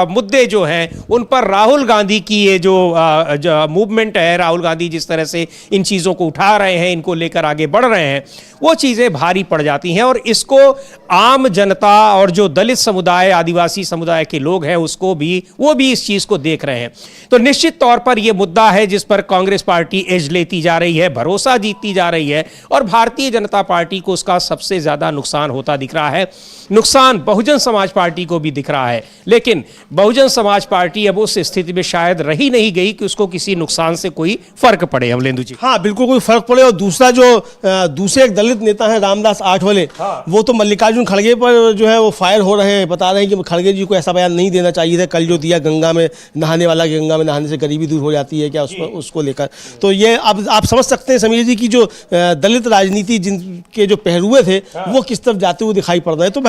मुद्दे जो हैं उन पर राहुल गांधी की ये जो मूवमेंट है, राहुल गांधी जिस तरह से इन चीजों को उठा रहे हैं, इनको लेकर आगे बढ़ रहे हैं, वो चीजें भारी पड़ जाती हैं और इसको आम जनता और जो दलित समुदाय, आदिवासी समुदाय के लोग हैं उसको भी, वो भी इस चीज को देख रहे हैं। तो निश्चित तौर पर यह मुद्दा है जिस पर कांग्रेस पार्टी एज लेती जा रही है, भरोसा जीतती जा रही है और भारतीय जनता पार्टी को उसका सबसे ज्यादा नुकसान होता दिख रहा है। नुकसान बहुजन समाज पार्टी को भी दिख रहा है, लेकिन बहुजन समाज पार्टी अब उस स्थिति में शायद रही नहीं गई कि उसको किसी नुकसान से कोई फर्क पड़े। अमलेंदु जी, हाँ बिल्कुल कोई फर्क पड़े। और दूसरा जो दूसरे एक दलित नेता है रामदास आठवले, वो तो मल्लिकार्जुन खड़गे पर जो है वो फायर हो रहे हैं, बता रहे हैं कि खड़गे जी को ऐसा बयान नहीं देना चाहिए था, कल जो दिया गंगा में नहाने वाला, गंगा में नहाने से गरीबी दूर हो जाती है क्या, उसको लेकर। तो ये अब आप समझ सकते हैं समीर जी की जो दलित राजनीति जिनके जो पहलुए थे वो किस तरफ जाते हुए दिखाई पड़ रहे हैं। तो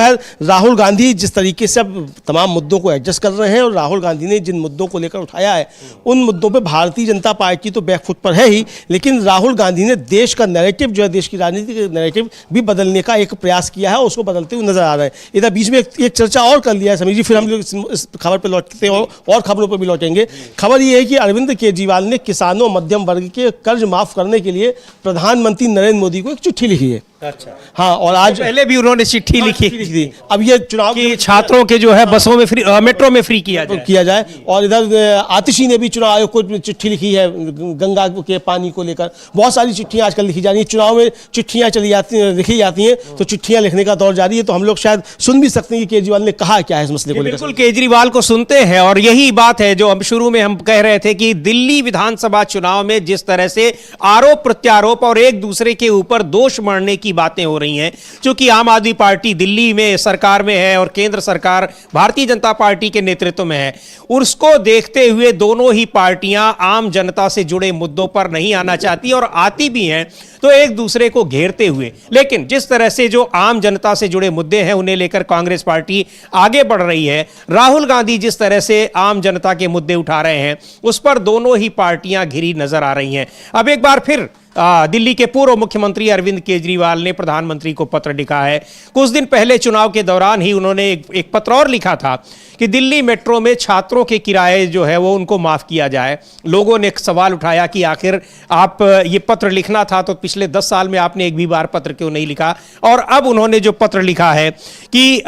राहुल गांधी जिस तरीके से अब तमाम मुद्दों को एडजस्ट कर रहे हैं और राहुल गांधी ने जिन मुद्दों को लेकर उठाया है उन मुद्दों पे भारतीय जनता पार्टी तो बैकफुट पर है ही, लेकिन राहुल गांधी ने देश का नैरेटिव जो है, देश की राजनीति का नैरेटिव भी बदलने का एक प्रयास किया है, उसको बदलते हुए नजर आ रहा है। इधर बीच में एक चर्चा और कर लिया है समीर जी, फिर हम लोग इस खबर पर लौटते हैं और खबरों पर भी लौटेंगे। खबर यह है कि अरविंद केजरीवाल ने किसानों, मध्यम वर्ग के कर्ज माफ करने के लिए प्रधानमंत्री नरेंद्र मोदी को एक चिट्ठी लिखी है। अच्छा, हाँ, और आज पहले भी उन्होंने चिट्ठी लिखी थी। अब ये चुनाव कि छात्रों के जो है बसों में फ्री, मेट्रो में फ्री किया जाए। और इधर आतिशी ने भी चुनाव आयोग को चिट्ठी लिखी है गंगा के पानी को लेकर। बहुत सारी चिट्ठियां आजकल लिखी जा रही है, चुनाव में चिट्ठियां लिखी जाती हैं, तो चिट्ठियां लिखने का दौर जारी है। तो हम लोग शायद सुन भी सकते हैं कि केजरीवाल ने कहा क्या है इस मसले को लेकर। बिल्कुल केजरीवाल को सुनते हैं और यही बात है जो हम शुरू में हम कह रहे थे कि दिल्ली विधानसभा चुनाव में जिस तरह से आरोप प्रत्यारोप और एक दूसरे के ऊपर दोष मढ़ने की बातें हो रही हैं, क्योंकि आम आदमी पार्टी दिल्ली में सरकार में है और केंद्र सरकार भारतीय जनता पार्टी के नेतृत्व में है, उसको देखते हुए दोनों ही पार्टियां आम जनता से जुड़े मुद्दों पर नहीं आना चाहती और आती भी हैं तो एक दूसरे को घेरते हुए। लेकिन जिस तरह से जो आम जनता से जुड़े मुद्दे हैं उन्हें लेकर कांग्रेस पार्टी आगे बढ़ रही है, राहुल गांधी जिस तरह से आम जनता के मुद्दे उठा रहे हैं उस पर दोनों ही पार्टियां घिरी नजर आ रही हैं। अब एक बार फिर दिल्ली के पूर्व मुख्यमंत्री अरविंद केजरीवाल ने प्रधानमंत्री को पत्र लिखा है। कुछ दिन पहले चुनाव के दौरान ही उन्होंने एक पत्र और लिखा था कि दिल्ली मेट्रो में छात्रों के किराए जो है वो उनको माफ किया जाए। लोगों ने एक सवाल उठाया कि आखिर आप ये पत्र लिखना था तो पिछले 10 साल में आपने एक भी बार पत्र क्यों नहीं लिखा। और अब उन्होंने जो पत्र लिखा है कि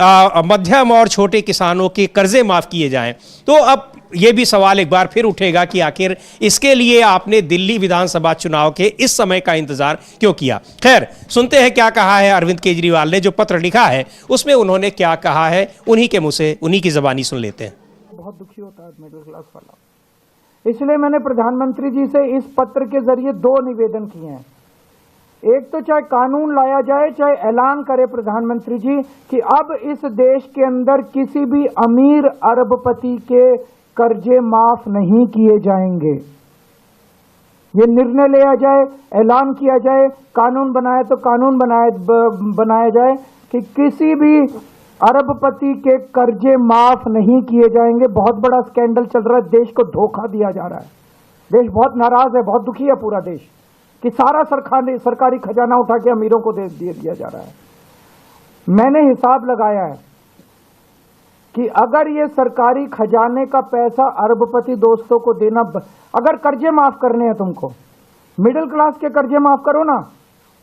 मध्यम और छोटे किसानों के कर्जे माफ किए जाएं, तो अब यह भी सवाल एक बार फिर उठेगा कि आखिर इसके लिए आपने दिल्ली विधानसभा चुनाव के इस समय का इंतजार क्यों किया। खैर, सुनते हैं क्या कहा है अरविंद केजरीवाल ने। जो पत्र लिखा है उसमें उन्होंने क्या कहा है, उन्हीं के मुंह से, उन्हीं की जबानी सुन लेते हैं। बहुत दुखी होता है मिडिल क्लास वाला, इसलिए मैंने प्रधानमंत्री जी से इस पत्र के जरिए 2 निवेदन किए हैं। एक तो चाहे कानून लाया जाए, चाहे ऐलान करे प्रधानमंत्री जी कि अब इस देश के अंदर किसी भी अमीर अरबपति के कर्जे माफ नहीं किए जाएंगे। ये निर्णय लिया जाए, ऐलान किया जाए, कानून बनाए तो कानून बनाया जाए कि किसी भी अरबपति के कर्जे माफ नहीं किए जाएंगे। बहुत बड़ा स्कैंडल चल रहा है, देश को धोखा दिया जा रहा है, देश बहुत नाराज है, बहुत दुखी है पूरा देश कि सारा सरकारी खजाना उठा के अमीरों को दे दिया जा रहा है। मैंने हिसाब लगाया है कि अगर ये सरकारी खजाने का पैसा अरबपति दोस्तों को देना, अगर कर्जे माफ करने हैं तुमको, मिडिल क्लास के कर्जे माफ करो ना।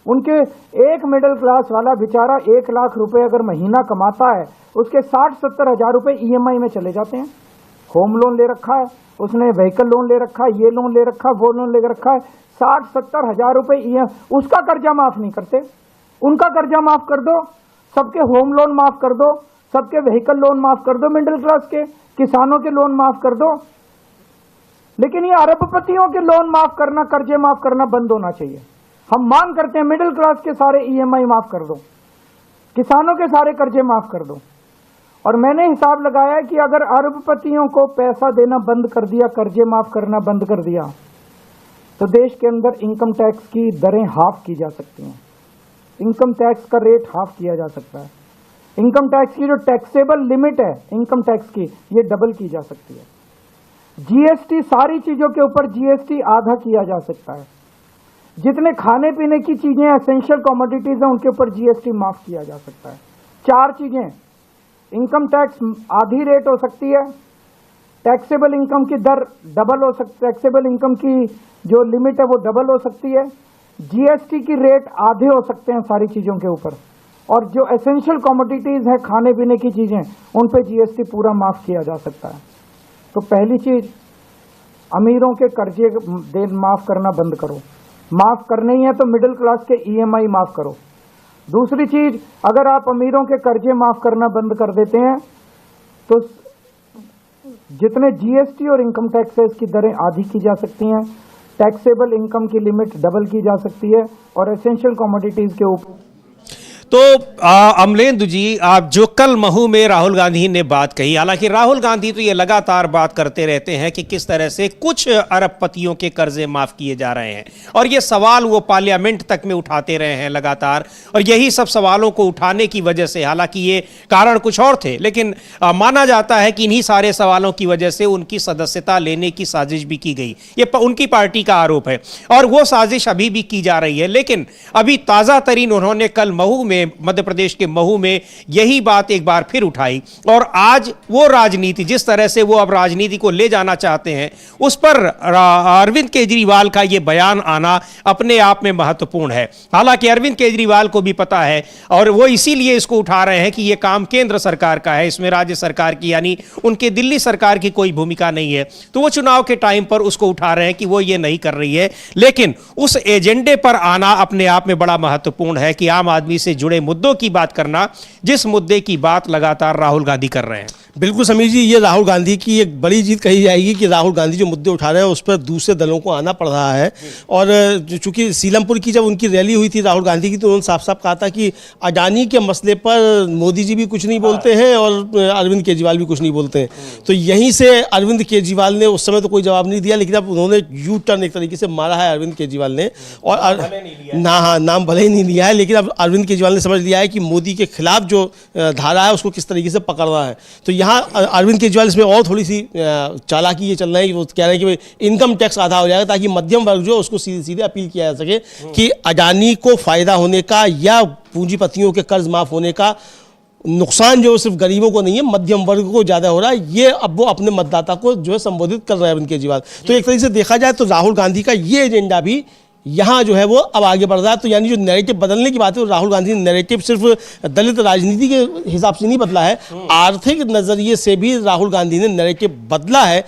उनके एक मिडिल क्लास वाला बेचारा 1 लाख रुपए अगर महीना कमाता है, उसके 60-70 हजार रुपए EMI में चले जाते हैं। होम लोन ले रखा है, उसने व्हीकल लोन ले रखा है, ये लोन ले रखा है, वो लोन ले रखा है, 60-70 हजार रुपए उसका कर्जा माफ नहीं करते। उनका कर्जा माफ कर दो, सबके होम लोन माफ कर दो, सबके व्हीकल लोन माफ कर दो, मिडिल क्लास के किसानों के लोन माफ कर दो। लेकिन ये अरबपतियों के लोन माफ करना, कर्जे माफ करना बंद होना चाहिए। हम मांग करते हैं मिडिल क्लास के सारे ईएमआई माफ कर दो, किसानों के सारे कर्जे माफ कर दो। और मैंने हिसाब लगाया कि अगर अरबपतियों को पैसा देना बंद कर दिया, कर्जे माफ करना बंद कर दिया, तो देश के अंदर इनकम टैक्स की दरें हाफ की जा सकती हैं। इनकम टैक्स का रेट हाफ किया जा सकता है। इनकम टैक्स की जो टैक्सेबल लिमिट है इनकम टैक्स की, ये डबल की जा सकती है। जीएसटी, सारी चीजों के ऊपर जीएसटी आधा किया जा सकता है। जितने खाने पीने की चीजें एसेंशियल कमोडिटीज हैं उनके ऊपर जीएसटी माफ किया जा सकता है। 4 चीजें, इनकम टैक्स आधी रेट हो सकती है, टैक्सेबल इनकम की दर डबल हो सकती है, टैक्सेबल इनकम की जो लिमिट है वो डबल हो सकती है, जीएसटी की रेट आधे हो सकते हैं सारी चीजों के ऊपर, और जो एसेंशियल कमोडिटीज है खाने पीने की चीजें उन पे जीएसटी पूरा माफ किया जा सकता है। तो पहली चीज, अमीरों के कर्जे माफ करना बंद करो। माफ करने ही है तो मिडिल क्लास के ईएमआई माफ करो। दूसरी चीज, अगर आप अमीरों के कर्जे माफ करना बंद कर देते हैं तो जितने जीएसटी और इनकम टैक्स है इसकी दरें आधी की जा सकती हैं, टैक्सेबल इनकम की लिमिट डबल की जा सकती है, और एसेंशियल कमोडिटीज के ऊपर। तो अमलेंदु जी, आप जो कल महू में राहुल गांधी ने बात कही, हालांकि राहुल गांधी तो ये लगातार बात करते रहते हैं कि किस तरह से कुछ अरबपतियों के कर्जे माफ किए जा रहे हैं, और ये सवाल वो पार्लियामेंट तक में उठाते रहे हैं लगातार, और यही सब सवालों को उठाने की वजह से, हालांकि ये कारण कुछ और थे, लेकिन माना जाता है कि इन्हीं सारे सवालों की वजह से उनकी सदस्यता लेने की साजिश भी की गई। ये उनकी पार्टी का आरोप है और वो साजिश अभी भी की जा रही है। लेकिन अभी ताज़ा तरीन उन्होंने कल महू में, मध्य प्रदेश के महू में यही बात एक बार फिर उठाई, और आज वो राजनीति, जिस तरह से वो अब राजनीति को ले जाना चाहते हैं, उस पर अरविंद केजरीवाल का ये बयान आना अपने आप में महत्वपूर्ण है। हालांकि अरविंद केजरीवाल को भी पता है, और वो इसीलिए इसको उठा रहे हैं कि ये काम केंद्र सरकार का है, इसमें राज्य सरकार की यानी उनके दिल्ली सरकार की कोई भूमिका नहीं है। तो वो चुनाव के टाइम पर उसको उठा रहे हैं कि वो ये नहीं कर रही है। लेकिन उस एजेंडे पर आना अपने आप में बड़ा महत्वपूर्ण है कि आम आदमी से जुड़े मुद्दों की बात करना, जिस मुद्दे की बात लगातार राहुल गांधी कर रहे हैं। बिल्कुल समीर जी, ये राहुल गांधी की एक बड़ी जीत कही जाएगी कि राहुल गांधी जो मुद्दे उठा रहे हैं उस पर दूसरे दलों को आना पड़ रहा है। और चूंकि सीलमपुर की जब उनकी रैली हुई थी राहुल गांधी की, तो उन्होंने साफ साफ कहा था कि अडानी के मसले पर मोदी जी भी कुछ नहीं बोलते हैं और अरविंद केजरीवाल भी कुछ नहीं बोलते हैं। तो यहीं से अरविंद केजरीवाल ने उस समय तो कोई जवाब नहीं दिया, लेकिन अब उन्होंने यू टर्न एक तरीके से मारा है अरविंद केजरीवाल ने, और नाम भले ही नहीं लिया है, लेकिन अब अरविंद केजरीवाल ने समझ लिया है कि मोदी के खिलाफ जो धारा है उसको किस तरीके से पकड़ना है। तो यहाँ अरविंद केजरीवाल इसमें और थोड़ी सी चालाकी ये चल रही है, वो कह रहे हैं कि इनकम टैक्स आधा हो जाएगा ताकि मध्यम वर्ग जो उसको सीधे सीधे अपील किया जा सके कि अडानी को फायदा होने का या पूंजीपतियों के कर्ज माफ होने का नुकसान जो सिर्फ गरीबों को नहीं है, मध्यम वर्ग को ज्यादा हो रहा है। ये अब वो अपने मतदाता को जो है संबोधित कर रहे हैं अरविंद केजरीवाल। तो एक तरीके से देखा जाए तो राहुल गांधी का ये एजेंडा भी यहाँ जो है वो अब आगे बढ़ रहा है। तो यानी जो नैरेटिव बदलने की बात है, राहुल गांधी ने नैरेटिव सिर्फ दलित राजनीति के हिसाब से नहीं बदला है, आर्थिक नजरिए से भी राहुल गांधी ने नैरेटिव बदला है।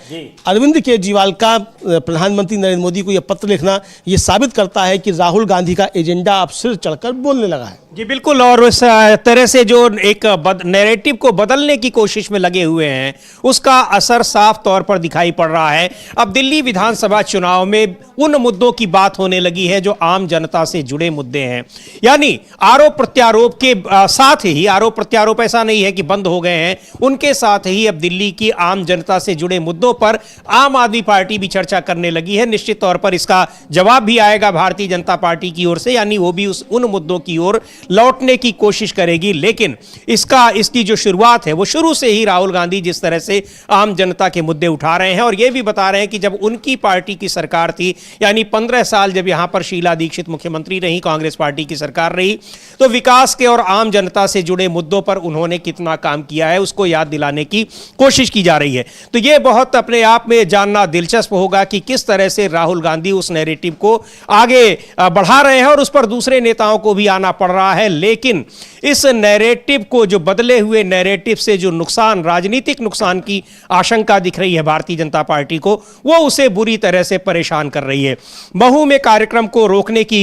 अरविंद केजरीवाल का प्रधानमंत्री नरेंद्र मोदी को यह पत्र लिखना ये साबित करता है कि राहुल गांधी का एजेंडा अब सिर चढ़कर बोलने लगा है। जी बिल्कुल, और उस तरह से जो एक नैरेटिव को बदलने की कोशिश में लगे हुए हैं उसका असर साफ तौर पर दिखाई पड़ रहा है। अब दिल्ली विधानसभा चुनाव में उन मुद्दों की बात होने लगी है जो आम जनता से जुड़े मुद्दे हैं, यानी आरोप प्रत्यारोप के साथ ही, आरोप प्रत्यारोप ऐसा नहीं है कि बंद हो गए हैं, उनके साथ ही अब दिल्ली की आम जनता से जुड़े मुद्दों पर आम आदमी पार्टी भी चर्चा करने लगी है। निश्चित तौर पर इसका जवाब भी आएगा भारतीय जनता पार्टी की ओर से, यानी वो भी उन मुद्दों की ओर लौटने की कोशिश करेगी। लेकिन इसकी जो शुरुआत है वो शुरू से ही राहुल गांधी जिस तरह से आम जनता के मुद्दे उठा रहे हैं, और ये भी बता रहे हैं कि जब उनकी पार्टी की सरकार थी, यानी 15 साल जब यहां पर शीला दीक्षित मुख्यमंत्री रही, कांग्रेस पार्टी की सरकार रही, तो विकास के और आम जनता से जुड़े मुद्दों पर उन्होंने कितना काम किया है उसको याद दिलाने की कोशिश की जा रही है। तो यह बहुत अपने आप में जानना दिलचस्प होगा कि किस तरह से राहुल गांधी उस नैरेटिव को आगे बढ़ा रहे हैं और उस पर दूसरे नेताओं को भी आना पड़ रहा है। लेकिन इस नैरेटिव को, जो बदले हुए नैरेटिव से जो नुकसान, राजनीतिक नुकसान की आशंका दिख रही है भारतीय जनता पार्टी को, वो उसे बुरी तरह से परेशान कर रही है। महू में कार्यक्रम को रोकने की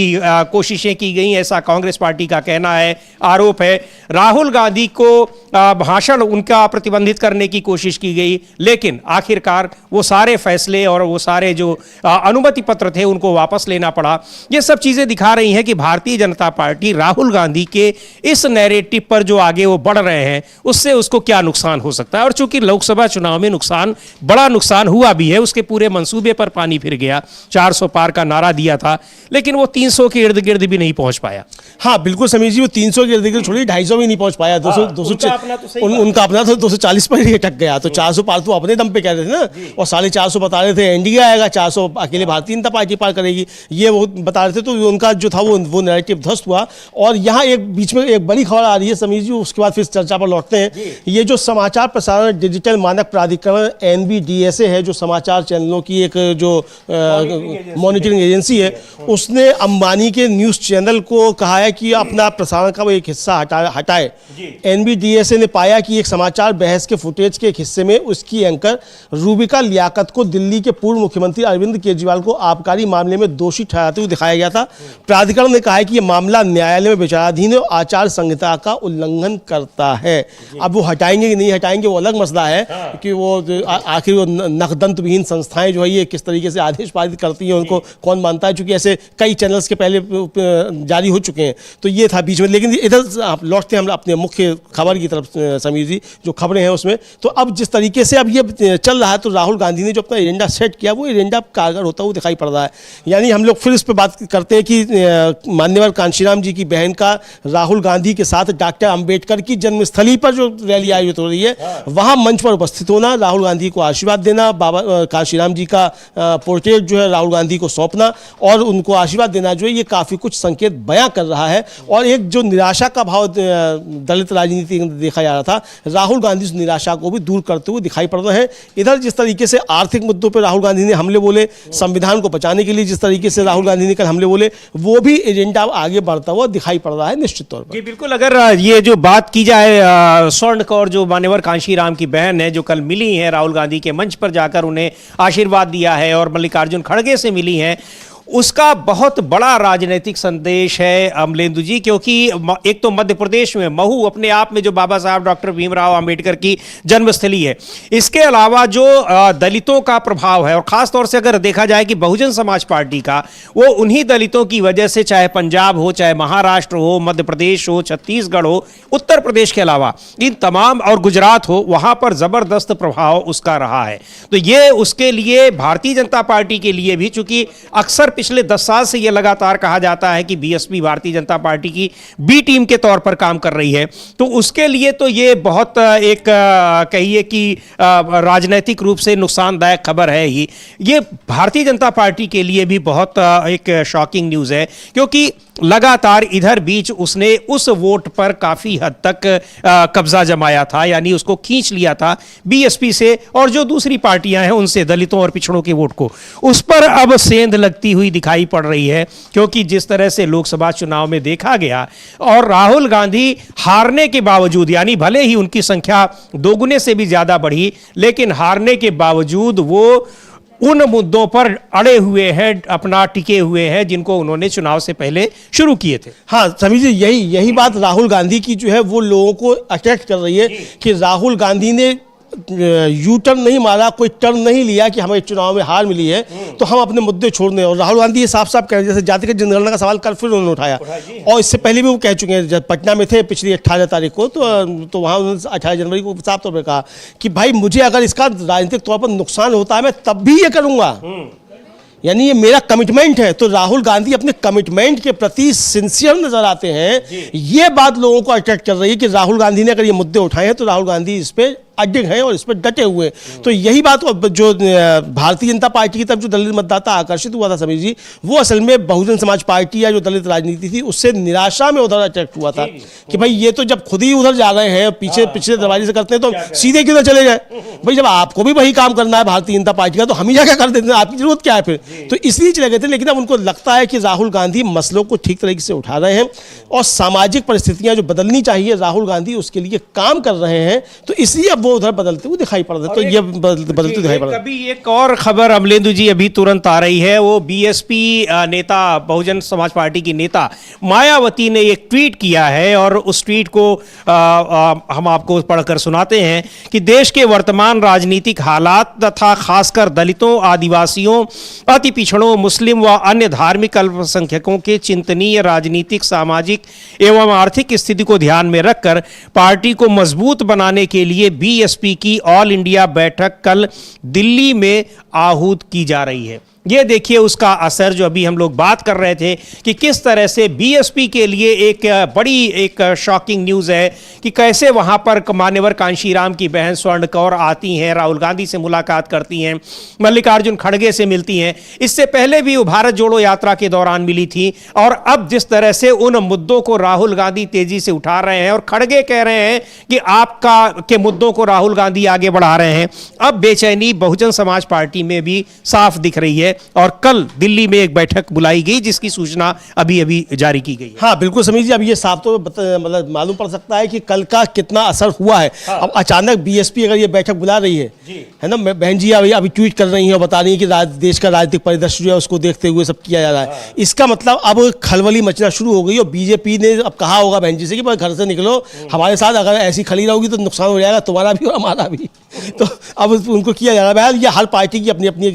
कोशिशें की गई, ऐसा कांग्रेस पार्टी का कहना है, आरोप है। राहुल गांधी को भाषण उनका प्रतिबंधित करने की कोशिश की गई, लेकिन आखिरकार वो सारे फैसले और वो सारे जो अनुमति पत्र थे उनको वापस लेना पड़ा। ये सब चीजें दिखा रही हैं कि भारतीय जनता पार्टी राहुल गांधी के इस नैरेटिव पर जो आगे वो बढ़ रहे हैं उससे उसको क्या नुकसान हो सकता है। और चूंकि लोकसभा चुनाव में बड़ा नुकसान हुआ भी है, उसके पूरे मंसूबे पर पानी फिर गया। 400 पार का नारा दिया था, लेकिन वो 300 के इर्द गिर्द भी नहीं पहुंच पाया। हाँ बिल्कुल समीर जी, वो 300 के इर्द गिर्द छोड़िए 250 भी नहीं पहुंच पाया। 200 उनका अपना तो 240 पर ही अटक गया। तो 400 पार तो अपने दम पे कह रहे थे ना, और 450 बता रहे थे एनडीए आएगा, 400 अकेले भारतीय जनता पार्टी पार करेगी, ये वो बता रहे थे। तो उनका जो था वो नैरेटिव ध्वस्त हुआ। और यहाँ एक बीच में एक बड़ी खबर आ रही है समीर जी, उसके बाद फिर चर्चा पर लौटते हैं। ये जो समाचार प्रसारण डिजिटल मानक प्राधिकरण NBDSA है, जो समाचार चैनलों की एक जो मॉनिटरिंग एजेंसी है, उसने अंबानी के न्यूज़ चैनल को कहा है कि अपना प्रसारण का वो एक हिस्सा हटाए। NBDSA ने पाया कि एक समाचार बहस के फुटेज के एक हिस्से में उसकी एंकर रूबिका लियाकत को दिल्ली के पूर्व मुख्यमंत्री अरविंद केजरीवाल को आबकारी मामले में दोषी ठहराते हुए दिखाया गया था। प्राधिकरण ने कहा है कि यह मामला न्यायालय में विचाराधीन है और आचार संहिता का उल्लंघन करता है। अब वो हटाएंगे कि नहीं हटाएंगे वो अलग मसला है, कि वो आखिर वो नकदंत विहीन संस्थाएं जो है ये किस तरीके से आदेश पारित करती हैं उनको कौन मानता है, क्योंकि ऐसे कई चैनल्स के पहले जारी हो चुके हैं। तो ये था बीच में। लेकिन इधर आप लौटते हैं हम अपने मुख्य खबर की तरफ समीर जी, जो खबरें हैं उसमें। तो अब जिस तरीके से अब ये चल रहा है, तो राहुल गांधी ने जो अपना एजेंडा सेट किया वो एजेंडा कारगर होता हुआ दिखाई पड़ रहा है। यानी हम लोग फिर इस पर बात करते हैं कि मान्यवर कांशीराम जी की बहन का राहुल गांधी के साथ डॉक्टर अंबेडकर की जन्मस्थली पर जो रैली आयोजित हो रही है, वहां मंच पर उपस्थित होना, राहुल गांधी को आशीर्वाद देना, बाबा कांशीराम जी का पोर्ट्रेट जो है राहुल गांधी को सौंपना और उनको आशीर्वाद देना, जो है ये काफी कुछ संकेत बयां कर रहा है। और एक जो निराशा का भाव दलित राजनीति में देखा जा रहा था, राहुल गांधी उस निराशा को भी दूर करते हुए दिखाई पड़ रहे हैं। इधर जिस तरीके से आर्थिक मुद्दों पर राहुल गांधी ने हमले बोले, संविधान को बचाने के लिए जिस तरीके से राहुल गांधी ने कल हमले बोले, वो भी एजेंडा आगे बढ़ता हुआ दिखाई पड़ रहा है निश्चित तौर पर। जी बिल्कुल। अगर ये जो बात की जाए स्वर्ण कौर, जो मान्यवर कांशीराम की बहन है, जो कल मिली है राहुल गांधी के मंच पर जाकर उन्हें आशीर्वाद दिया है और मल्लिकार्जुन खड़गे से मिली हैं, उसका बहुत बड़ा राजनीतिक संदेश है अमलेंदु जी। क्योंकि एक तो मध्य प्रदेश में महू अपने आप में जो बाबा साहब डॉक्टर भीमराव अंबेडकर की जन्मस्थली है, इसके अलावा जो दलितों का प्रभाव है, और खासतौर से अगर देखा जाए कि बहुजन समाज पार्टी का, वो उन्हीं दलितों की वजह से, चाहे पंजाब हो, चाहे महाराष्ट्र हो, मध्य प्रदेश हो, छत्तीसगढ़ हो, उत्तर प्रदेश के अलावा इन तमाम, और गुजरात हो, वहां पर जबरदस्त प्रभाव उसका रहा है। तो ये उसके लिए, भारतीय जनता पार्टी के लिए भी, चूंकि अक्सर पिछले 10 साल से यह लगातार कहा जाता है कि बीएसपी भारतीय जनता पार्टी की बी टीम के तौर पर काम कर रही है, तो उसके लिए तो ये बहुत एक कहिए कि राजनीतिक रूप से नुकसानदायक खबर है ही। ये भारतीय जनता पार्टी के लिए भी बहुत एक शॉकिंग न्यूज़ है, क्योंकि लगातार इधर बीच उसने उस वोट पर काफी हद तक कब्जा जमाया था, यानी उसको खींच लिया था बीएसपी से और जो दूसरी पार्टियां हैं उनसे, दलितों और पिछड़ों के वोट को। उस पर अब सेंध लगती हुई दिखाई पड़ रही है, क्योंकि जिस तरह से लोकसभा चुनाव में देखा गया, और राहुल गांधी हारने के बावजूद, यानी भले ही उनकी संख्या दोगुने से भी ज्यादा बढ़ी, लेकिन हारने के बावजूद वो उन मुद्दों पर अड़े हुए हैं, अपना टिके हुए हैं, जिनको उन्होंने चुनाव से पहले शुरू किए थे। हाँ समझिए, यही बात राहुल गांधी की जो है वो लोगों को अट्रैक्ट कर रही है कि राहुल गांधी ने यू टर्न नहीं मारा, कोई टर्न नहीं लिया कि हमें चुनाव में हार मिली है तो हम अपने मुद्दे छोड़ने। और राहुल गांधी ये साफ साफ कह रहे हैं, जैसे जातिगत जनगणना का सवाल कल फिर उन्होंने उठाया, और इससे पहले भी वो कह चुके हैं, जब पटना में थे पिछली 18 तारीख को, तो वहाँ उन्होंने 18 जनवरी को साफ तौर पर कहा कि भाई मुझे अगर इसका राजनीतिक तौर पर नुकसान होता है मैं तब भी ये करूँगा, यानी ये मेरा कमिटमेंट है। तो राहुल गांधी अपने कमिटमेंट के प्रति सिंसियर नजर आते हैं। ये बात लोगों को अट्रैक्ट कर रही है कि राहुल गांधी ने अगर ये मुद्दे उठाए हैं तो राहुल गांधी इस पे अडिग हैं और इस पर डटे हुए हैं। तो यही बात जो भारतीय जनता पार्टी की तरफ जो दलित मतदाता आकर्षित हुआ था समीर जी, वो असल में बहुजन समाज पार्टी या जो दलित राजनीति थी उससे निराशा में उधर अट्रैक्ट हुआ था कि भाई ये तो जब खुद ही उधर जा रहे हैं, पीछे पिछले दरवाजे से करते हैं, तो सीधे क्यों ना चले जाए। भाई जब आपको भी वही काम करना है भारतीय जनता पार्टी का, तो हम ही क्या कर देते हैं, आपकी जरूरत क्या है फिर। तो इसलिए चले गए थे। लेकिन अब उनको लगता है कि राहुल गांधी मसलों को ठीक तरीके से उठा रहे हैं और सामाजिक परिस्थितियां जो बदलनी चाहिए राहुल गांधी उसके लिए काम कर रहे हैं, तो इसलिए अब वो उधर बदलते हुए दिखाई पड़ रहे हैं। तो ये बदलते दिखाई पड़ रहे हैं। अभी एक और खबर अमलेंदु जी अभी तुरंत आ रही है, वो बीएसपी नेता, बहुजन समाज पार्टी की नेता मायावती ने एक ट्वीट किया है और उस ट्वीट को हम आपको पढ़कर सुनाते हैं कि देश के वर्तमान राजनीतिक हालात तथा खासकर दलितों, आदिवासियों, अति पिछड़ों, मुस्लिम व अन्य धार्मिक अल्पसंख्यकों के चिंतनीय राजनीतिक, सामाजिक एवं आर्थिक स्थिति को ध्यान में रखकर पार्टी को मजबूत बनाने के लिए बीएसपी की ऑल इंडिया बैठक कल दिल्ली में आहूत की जा रही है। ये देखिए उसका असर जो अभी हम लोग बात कर रहे थे कि किस तरह से बीएसपी के लिए एक बड़ी एक शॉकिंग न्यूज़ है कि कैसे वहाँ पर मान्यवर कांशीराम की बहन स्वर्ण कौर आती हैं, राहुल गांधी से मुलाकात करती हैं, मल्लिकार्जुन खड़गे से मिलती हैं। इससे पहले भी वो भारत जोड़ो यात्रा के दौरान मिली थी और अब जिस तरह से उन मुद्दों को राहुल गांधी तेजी से उठा रहे हैं और खड़गे कह रहे हैं कि आपका के मुद्दों को राहुल गांधी आगे बढ़ा रहे हैं, अब बेचैनी बहुजन समाज पार्टी में भी साफ दिख रही है और कल दिल्ली में एक बैठक बुलाई गई जिसकी सूचना अभी अभी जारी की गई है। हाँ बिल्कुल समीर जी, अब ये साफ तो मतलब मालूम पड़ सकता है कि कल का कितना असर हुआ है। हाँ। अब अचानक बीएसपी अगर ये बैठक बुला रही है ना, बहन जी अभी ट्वीट कर रही हैं और बता रही हैं कि देश का राजनीतिक परिदृश्य जो है उसको देखते हुए सब किया जा रहा है। हाँ। इसका मतलब अब खलबली मचना शुरू हो गई और बीजेपी ने अब कहा होगा बहन जी से कि भाई घर से निकलो, हमारे साथ अगर ऐसी खली रहोगी तो नुकसान हो जाएगा तुम्हारा भी और हमारा भी। तो अब उनको किया जा रहा है। ये हर पार्टी की अपनी अपनी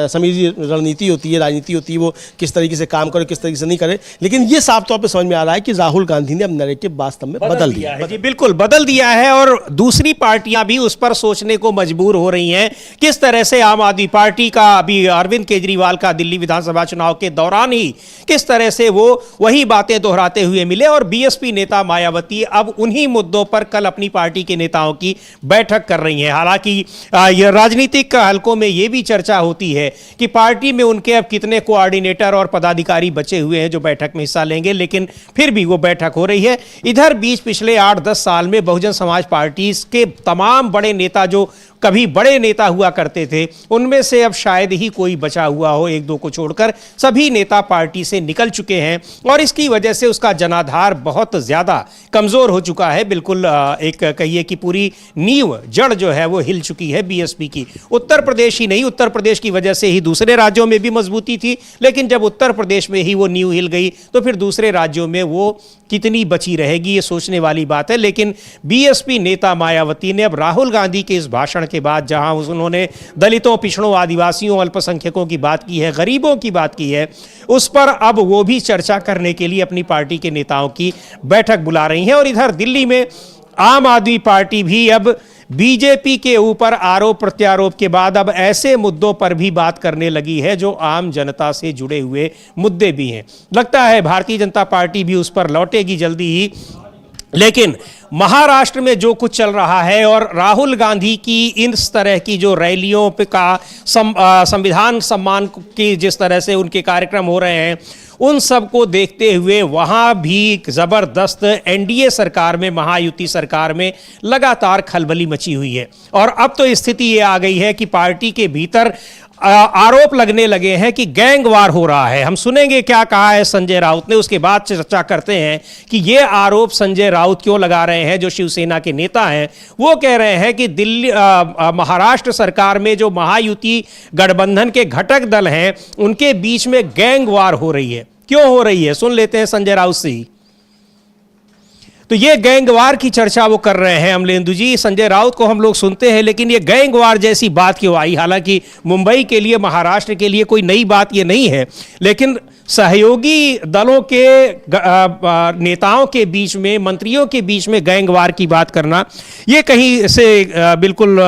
समीर जी रणनीति होती है, राजनीति होती है, वो किस तरीके से काम करे किस तरीके से नहीं करे। लेकिन ये साफ तौर पे समझ में आ रहा है कि राहुल गांधी ने अब नैरेटिव वास्तव में बदल दिया है। जी बिल्कुल बदल दिया है और दूसरी पार्टियां भी उस पर सोचने को मजबूर हो रही हैं। किस तरह से आम आदमी पार्टी का अभी अरविंद केजरीवाल का दिल्ली विधानसभा चुनाव के दौरान ही किस तरह से वो वही बातें दोहराते हुए मिले और बीएसपी नेता मायावती अब उन्हीं मुद्दों पर कल अपनी पार्टी के नेताओं की बैठक कर रही हैं। हालांकि यह राजनीतिक हलकों में यह भी चर्चा होती है कि पार्टी में उनके अब कितने कोऑर्डिनेटर और पदाधिकारी बचे हुए हैं जो बैठक में हिस्सा लेंगे, लेकिन फिर भी वो बैठक हो रही है। इधर बीच पिछले 8-10 साल में बहुजन समाज पार्टी के तमाम बड़े नेता जो कभी बड़े नेता हुआ करते थे उनमें से अब शायद ही कोई बचा हुआ हो, एक दो को छोड़कर सभी नेता पार्टी से निकल चुके हैं और इसकी वजह से उसका जनाधार बहुत ज़्यादा कमज़ोर हो चुका है। बिल्कुल एक कहिए कि पूरी नींव जड़ जो है वो हिल चुकी है बीएसपी की। उत्तर प्रदेश ही नहीं, उत्तर प्रदेश की वजह से ही दूसरे राज्यों में भी मजबूती थी, लेकिन जब उत्तर प्रदेश में ही वो नींव हिल गई तो फिर दूसरे राज्यों में वो कितनी बची रहेगी ये सोचने वाली बात है। लेकिन बीएसपी नेता मायावती ने अब राहुल गांधी के इस भाषण के बाद जहां उन्होंने दलितों, पिछड़ों, आदिवासियों, अल्पसंख्यकों की बात की है, गरीबों की बात की है, उस पर अब वो भी चर्चा करने के लिए अपनी पार्टी के नेताओं की बैठक बुला रही हैं। और इधर दिल्ली में आम आदमी पार्टी भी अब बीजेपी के ऊपर आरोप प्रत्यारोप के बाद अब ऐसे मुद्दों पर भी बात करने लगी है जो आम जनता से जुड़े हुए मुद्दे भी हैं। लगता है भारतीय जनता पार्टी भी उस पर लौटेगी जल्दी ही। लेकिन महाराष्ट्र में जो कुछ चल रहा है और राहुल गांधी की इस तरह की जो रैलियों पे का संविधान सम्मान की जिस तरह से उनके कार्यक्रम हो रहे हैं, उन सब को देखते हुए वहाँ भी ज़बरदस्त एनडीए सरकार में, महायुति सरकार में लगातार खलबली मची हुई है। और अब तो स्थिति ये आ गई है कि पार्टी के भीतर आरोप लगने लगे हैं कि गैंगवार हो रहा है। हम सुनेंगे क्या कहा है संजय राउत ने, उसके बाद चर्चा करते हैं कि ये आरोप संजय राउत क्यों लगा रहे हैं जो शिवसेना के नेता हैं। वो कह रहे हैं कि दिल्ली महाराष्ट्र सरकार में जो महायुति गठबंधन के घटक दल हैं उनके बीच में गैंगवार हो रही है। क्यों हो रही है सुन लेते हैं संजय राउत से ही। तो ये गैंगवार की चर्चा वो कर रहे हैं अमलेंदु जी। संजय राउत को हम लोग सुनते हैं, लेकिन ये गैंगवार जैसी बात क्यों आई? हालांकि मुंबई के लिए, महाराष्ट्र के लिए कोई नई बात ये नहीं है, लेकिन सहयोगी दलों के नेताओं के बीच में, मंत्रियों के बीच में गैंगवार की बात करना, ये कहीं से बिल्कुल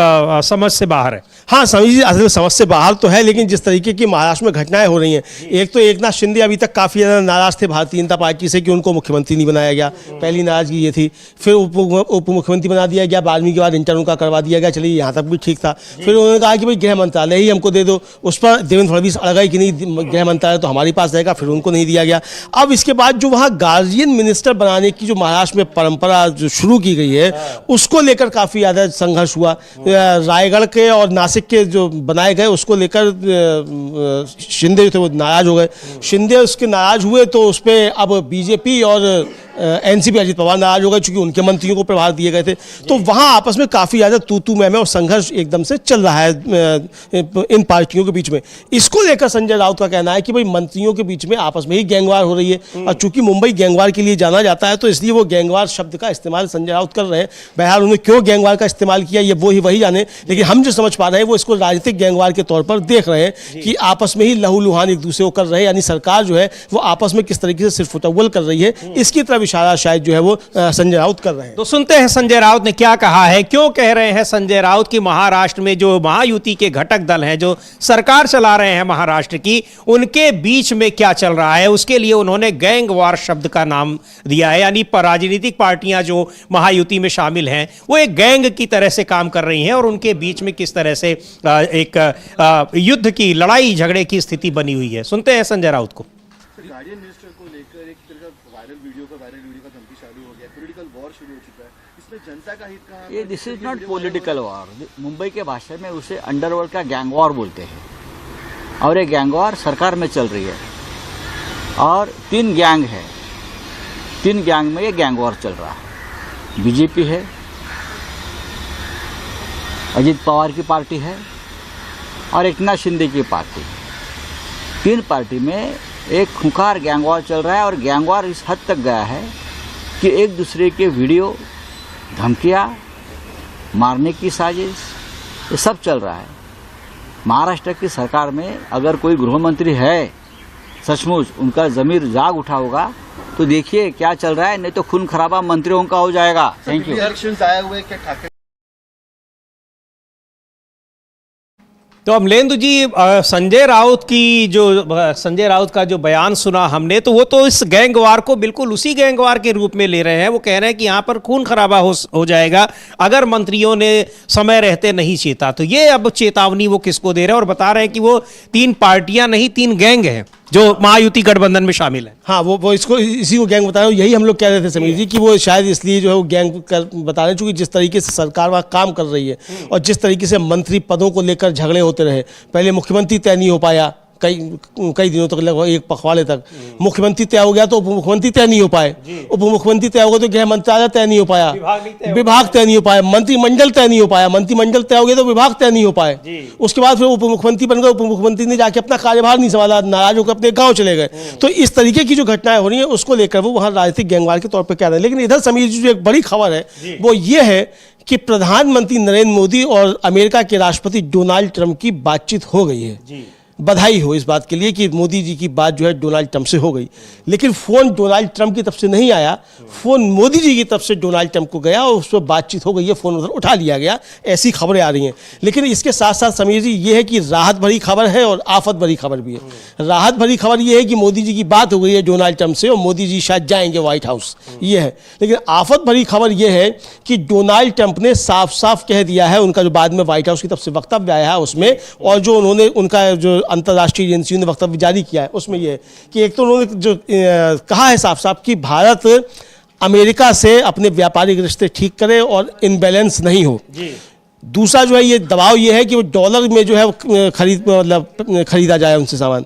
समझ से बाहर है। हाँ समीर जी, असल में समझ से बाहर तो है, लेकिन जिस तरीके की महाराष्ट्र में घटनाएं हो रही हैं, एक तो एकनाथ शिंदे अभी तक काफ़ी ज़्यादा नाराज थे भारतीय जनता पार्टी से कि उनको मुख्यमंत्री नहीं बनाया गया, पहली नाराजगी ये थी। फिर उप मुख्यमंत्री बना दिया गया, 12वीं के बाद इंटर उनका करवा दिया गया, चलिए यहाँ तक भी ठीक था। फिर उन्होंने कहा कि भाई गृह मंत्रालय ही हमको दे दो, उस पर देवेंद्र फडणवीस अड़ गए कि नहीं, गृह मंत्रालय तो हमारे पास रहेगा, फिर उनको नहीं दिया गया। अब इसके बाद जो वहाँ गार्जियन मिनिस्टर बनाने की जो महाराष्ट्र में परंपरा जो शुरू की गई है, उसको लेकर काफ़ी ज़्यादा संघर्ष हुआ। रायगढ़ के और नासिक के जो बनाए गए उसको लेकर शिंदे थे वो नाराज हो गए। शिंदे उसके नाराज हुए तो उस पर अब बीजेपी और एनसीपी अजित पवार नाराज हो गए, चूंकि उनके मंत्रियों को प्रभार दिए गए थे। तो वहाँ आपस में काफ़ी ज़्यादा तू मैं और संघर्ष एकदम से चल रहा है इन पार्टियों के बीच में। इसको लेकर संजय राउत का कहना है कि भाई मंत्रियों के बीच में आपस में ही गैंगवार हो रही है, और चूंकि मुंबई गैंगवार के लिए जाना जाता है तो इसलिए वो गैंगवार शब्द का इस्तेमाल संजय राउत कर रहे हैं। बहरहाल उन्होंने क्यों गैंगवार का इस्तेमाल किया ये वही जाने, लेकिन हम जो समझ पा रहे हैं वो इसको राजनीतिक गैंगवार के तौर पर देख रहे हैं कि आपस में ही लहू लुहान एक दूसरे को कर रहे हैं, यानी सरकार जो है वो आपस में किस तरीके से सिर्फ फुटबॉल कर रही है, इसकी तरफ इशारा शायद जो है वो संजय राउत कर रहे हैं। तो सुनते हैं संजय राउत ने क्या कहा है, क्यों कह रहे हैं संजय राउत कि महाराष्ट्र में जो महायुति के घटक दल हैं, जो सरकार चला रहे हैं महाराष्ट्र की, उनके बीच में क्या चल रहा है। उसके लिए उन्होंने गैंगवार शब्द का नाम दिया है, यानी राजनीतिक पार्टियां जो महायुति में शामिल हैं वो एक गैंग की तरह से काम कर रही हैं और उनके बीच में किस तरह से एक युद्ध की, लड़ाई झगड़े की स्थिति बनी हुई है। सुनते हैं संजय राउत को। गार्डियन मिनिस्टर को लेकर एक तरह का वायरल वीडियो का धमकी चालू हो गया, पॉलिटिकल वॉर शुरू हो चुका है, इसमें जनता का हित कहाँ? ये this is not political war, Mumbai के भाषा में उसे अंडरवर्ल्ड का गैंग वॉर बोलते हैं, और ये गैंग वॉर सरकार में चल रही है, और 3 गैंग है, 3 गैंग में ये गैंग वॉर चल रहा है। बीजेपी है, अजित पवार की पार्टी है, और एकनाथ शिंदे की पार्टी। 3 पार्टी में एक खुंखार गैंगवार चल रहा है, और गैंगवार इस हद तक गया है कि एक दूसरे के वीडियो, धमकियाँ, मारने की साजिश, ये सब चल रहा है। महाराष्ट्र की सरकार में अगर कोई गृह मंत्री है, सचमुच उनका ज़मीर जाग उठा होगा तो देखिए क्या चल रहा है, नहीं तो खून खराबा मंत्रियों का हो जाएगा। Thank you. इलेक्शंस आए हुए क्या ठाकरे? तो अमलेंदु जी, संजय राउत का जो बयान सुना हमने, तो वो तो इस गैंगवार को बिल्कुल उसी गैंगवार के रूप में ले रहे हैं। वो कह रहे हैं कि यहाँ पर खून खराबा हो जाएगा अगर मंत्रियों ने समय रहते नहीं चेता। तो ये अब चेतावनी वो किसको दे रहे हैं, और बता रहे हैं कि वो 3 पार्टियां नहीं 3 गैंग हैं जो महायुति गठबंधन में शामिल है। हाँ, वो इसको इसी को गैंग बता रहे हो। यही हम लोग कह रहे थे समीर जी कि वो शायद इसलिए जो है वो गैंग बता रहे हैं, चूंकि जिस तरीके से सरकार वहाँ काम कर रही है और जिस तरीके से मंत्री पदों को लेकर झगड़े होते रहे, पहले मुख्यमंत्री तय नहीं हो पाया कई दिनों तक, लगभग 1 पखवाड़े तक। मुख्यमंत्री तय हो गया तो उप मुख्यमंत्री तय नहीं हो पाए, उप मुख्यमंत्री तय हो गया तो गृह मंत्रालय तय नहीं हो पाया, विभाग तय नहीं हो पाया, मंत्रिमंडल तय नहीं हो पाया, मंत्रिमंडल तय हो गया तो विभाग तय नहीं हो पाए। उसके बाद फिर उप मुख्यमंत्री बन गए, उप मुख्यमंत्री ने जाके अपना कार्यभार नहीं संभाला, नाराज होकर अपने गाँव चले गए। तो इस तरीके की जो घटनाएं हो रही है उसको लेकर वो वहाँ राजनीतिक गैंगवार के तौर पर कह रहे हैं। लेकिन इधर समीर जी जो एक बड़ी खबर है वो ये है कि प्रधानमंत्री नरेंद्र मोदी और अमेरिका के राष्ट्रपति डोनाल्ड ट्रंप की बातचीत हो गई है। बधाई हो इस बात के लिए कि मोदी जी की बात जो है डोनाल्ड ट्रंप से हो गई, लेकिन फ़ोन डोनाल्ड ट्रंप की तरफ से नहीं आया, फ़ोन मोदी जी की तरफ से डोनाल्ड ट्रंप को गया और उस पर बातचीत हो गई है, फ़ोन उधर उठा लिया गया, ऐसी खबरें आ रही हैं। लेकिन इसके साथ साथ समीर जी ये है कि राहत भरी खबर है और आफत भरी खबर भी है। राहत भरी खबर ये है कि मोदी जी की बात हो गई है डोनाल्ड ट्रंप से और मोदी जी शायद जाएंगे व्हाइट हाउस, ये है। लेकिन आफत भरी खबर ये है कि डोनाल्ड ट्रंप ने साफ साफ कह दिया है, उनका जो बाद में व्हाइट हाउस की तरफ से वक्तव्य आया है उसमें, और जो उन्होंने उनका जो अंतर्राष्ट्रीय एजेंसियों ने वक्तव्य जारी किया है उसमें यह है कि एक तो उन्होंने जो कहा है साफ साफ कि भारत अमेरिका से अपने व्यापारिक रिश्ते ठीक करे और इनबैलेंस नहीं हो। दूसरा जो है ये दबाव ये है कि वो डॉलर में जो है खरीदा जाए उनसे सामान,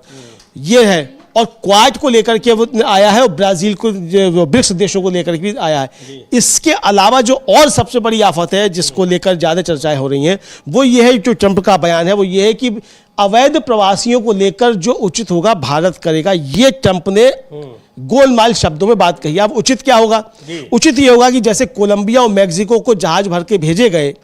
ये है। और क्वाड को लेकर के वो आया है और ब्राजील को, ब्रिक्स देशों को लेकर के भी आया है। इसके अलावा जो और सबसे बड़ी आफत है जिसको लेकर ज़्यादा चर्चाएं हो रही हैं वो ये है, जो ट्रंप का बयान है वो ये है कि अवैध प्रवासियों को लेकर जो उचित होगा भारत करेगा। ये ट्रंप ने गोलमाल शब्दों में बात कही। अब उचित क्या होगा? उचित ये होगा कि जैसे कोलंबिया और मैक्सिको को जहाज भर के भेजे गए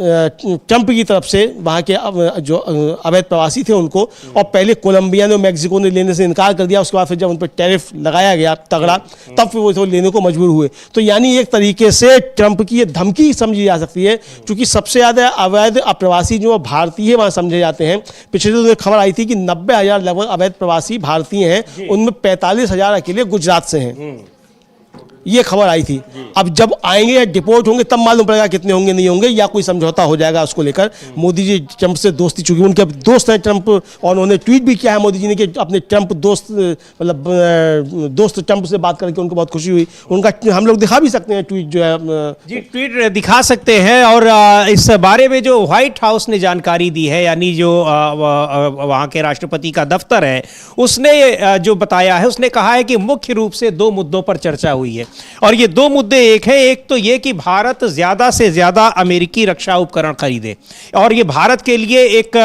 ट्रंप की तरफ से वहाँ के जो अवैध प्रवासी थे उनको, और पहले कोलंबिया ने, मैक्सिको ने लेने से इनकार कर दिया, उसके बाद फिर जब उन पर टैरिफ लगाया गया तगड़ा, तब फिर वो लेने को मजबूर हुए। तो यानी एक तरीके से ट्रंप की ये धमकी समझी जा सकती है, क्योंकि सबसे ज़्यादा अवैध प्रवासी जो भारतीय वहाँ समझे जाते हैं। पिछले दिनों खबर आई थी कि 90,000 लगभग अवैध प्रवासी भारतीय हैं, उनमें 45,000 अकेले गुजरात से हैं, ये खबर आई थी। अब जब आएंगे या डिपोर्ट होंगे तब मालूम पड़ेगा कितने होंगे नहीं होंगे, या कोई समझौता हो जाएगा उसको लेकर। मोदी जी ट्रंप से दोस्ती, चूंकि उनके दोस्त हैं ट्रंप, और उन्होंने ट्वीट भी किया है मोदी जी ने कि अपने ट्रंप दोस्त, मतलब दोस्त ट्रंप से बात करके उनको बहुत खुशी हुई। उनका हम लोग दिखा भी सकते हैं ट्वीट जो है जी, ट्वीट दिखा सकते हैं। और इस बारे में जो व्हाइट हाउस ने जानकारी दी है, यानी जो वहाँ के राष्ट्रपति का दफ्तर है, उसने जो बताया है, उसने कहा है कि मुख्य रूप से 2 मुद्दों पर चर्चा हुई है। और ये 2 मुद्दे एक है, एक तो ये कि भारत ज्यादा से ज्यादा अमेरिकी रक्षा उपकरण खरीदे, और ये भारत के लिए एक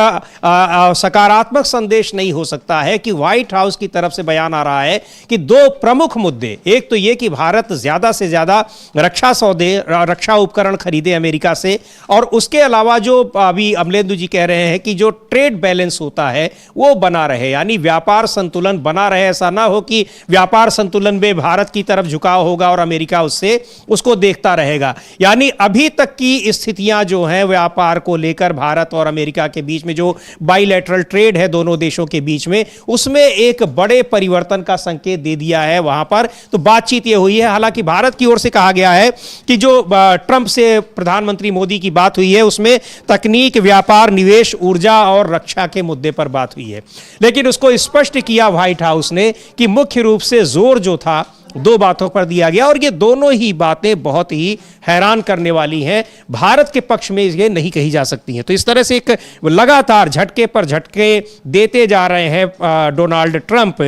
सकारात्मक संदेश नहीं हो सकता है कि व्हाइट हाउस की तरफ से बयान आ रहा है कि 2 प्रमुख मुद्दे, एक तो ये कि भारत ज्यादा से ज्यादा रक्षा उपकरण खरीदे अमेरिका से, और उसके अलावा जो अभी अमलेंदु जी कह रहे हैं कि जो ट्रेड बैलेंस होता है वो बना रहे, यानी व्यापार संतुलन बना रहे। ऐसा ना हो कि व्यापार संतुलन में भारत की तरफ झुकाव होगा और अमेरिका उसको देखता रहेगा। यानी अभी तक की स्थितियां जो हैं व्यापार को लेकर, भारत और अमेरिका के बीच में जो बाइलैटरल ट्रेड है दोनों देशों के बीच में, उसमें एक बड़े परिवर्तन का संकेत दे दिया है वहां पर। तो बातचीत यह हुई है। हालांकि भारत की ओर से कहा गया है कि जो ट्रंप से प्रधानमंत्री मोदी की बात हुई है उसमें तकनीक, व्यापार, निवेश, ऊर्जा और रक्षा के मुद्दे पर बात हुई है। लेकिन उसको स्पष्ट किया व्हाइट हाउस ने कि मुख्य रूप से जोर जो था 2 बातों पर दिया गया, और ये दोनों ही बातें बहुत ही हैरान करने वाली हैं। भारत के पक्ष में ये नहीं कही जा सकती हैं। तो इस तरह से एक लगातार झटके पर झटके देते जा रहे हैं डोनाल्ड ट्रंप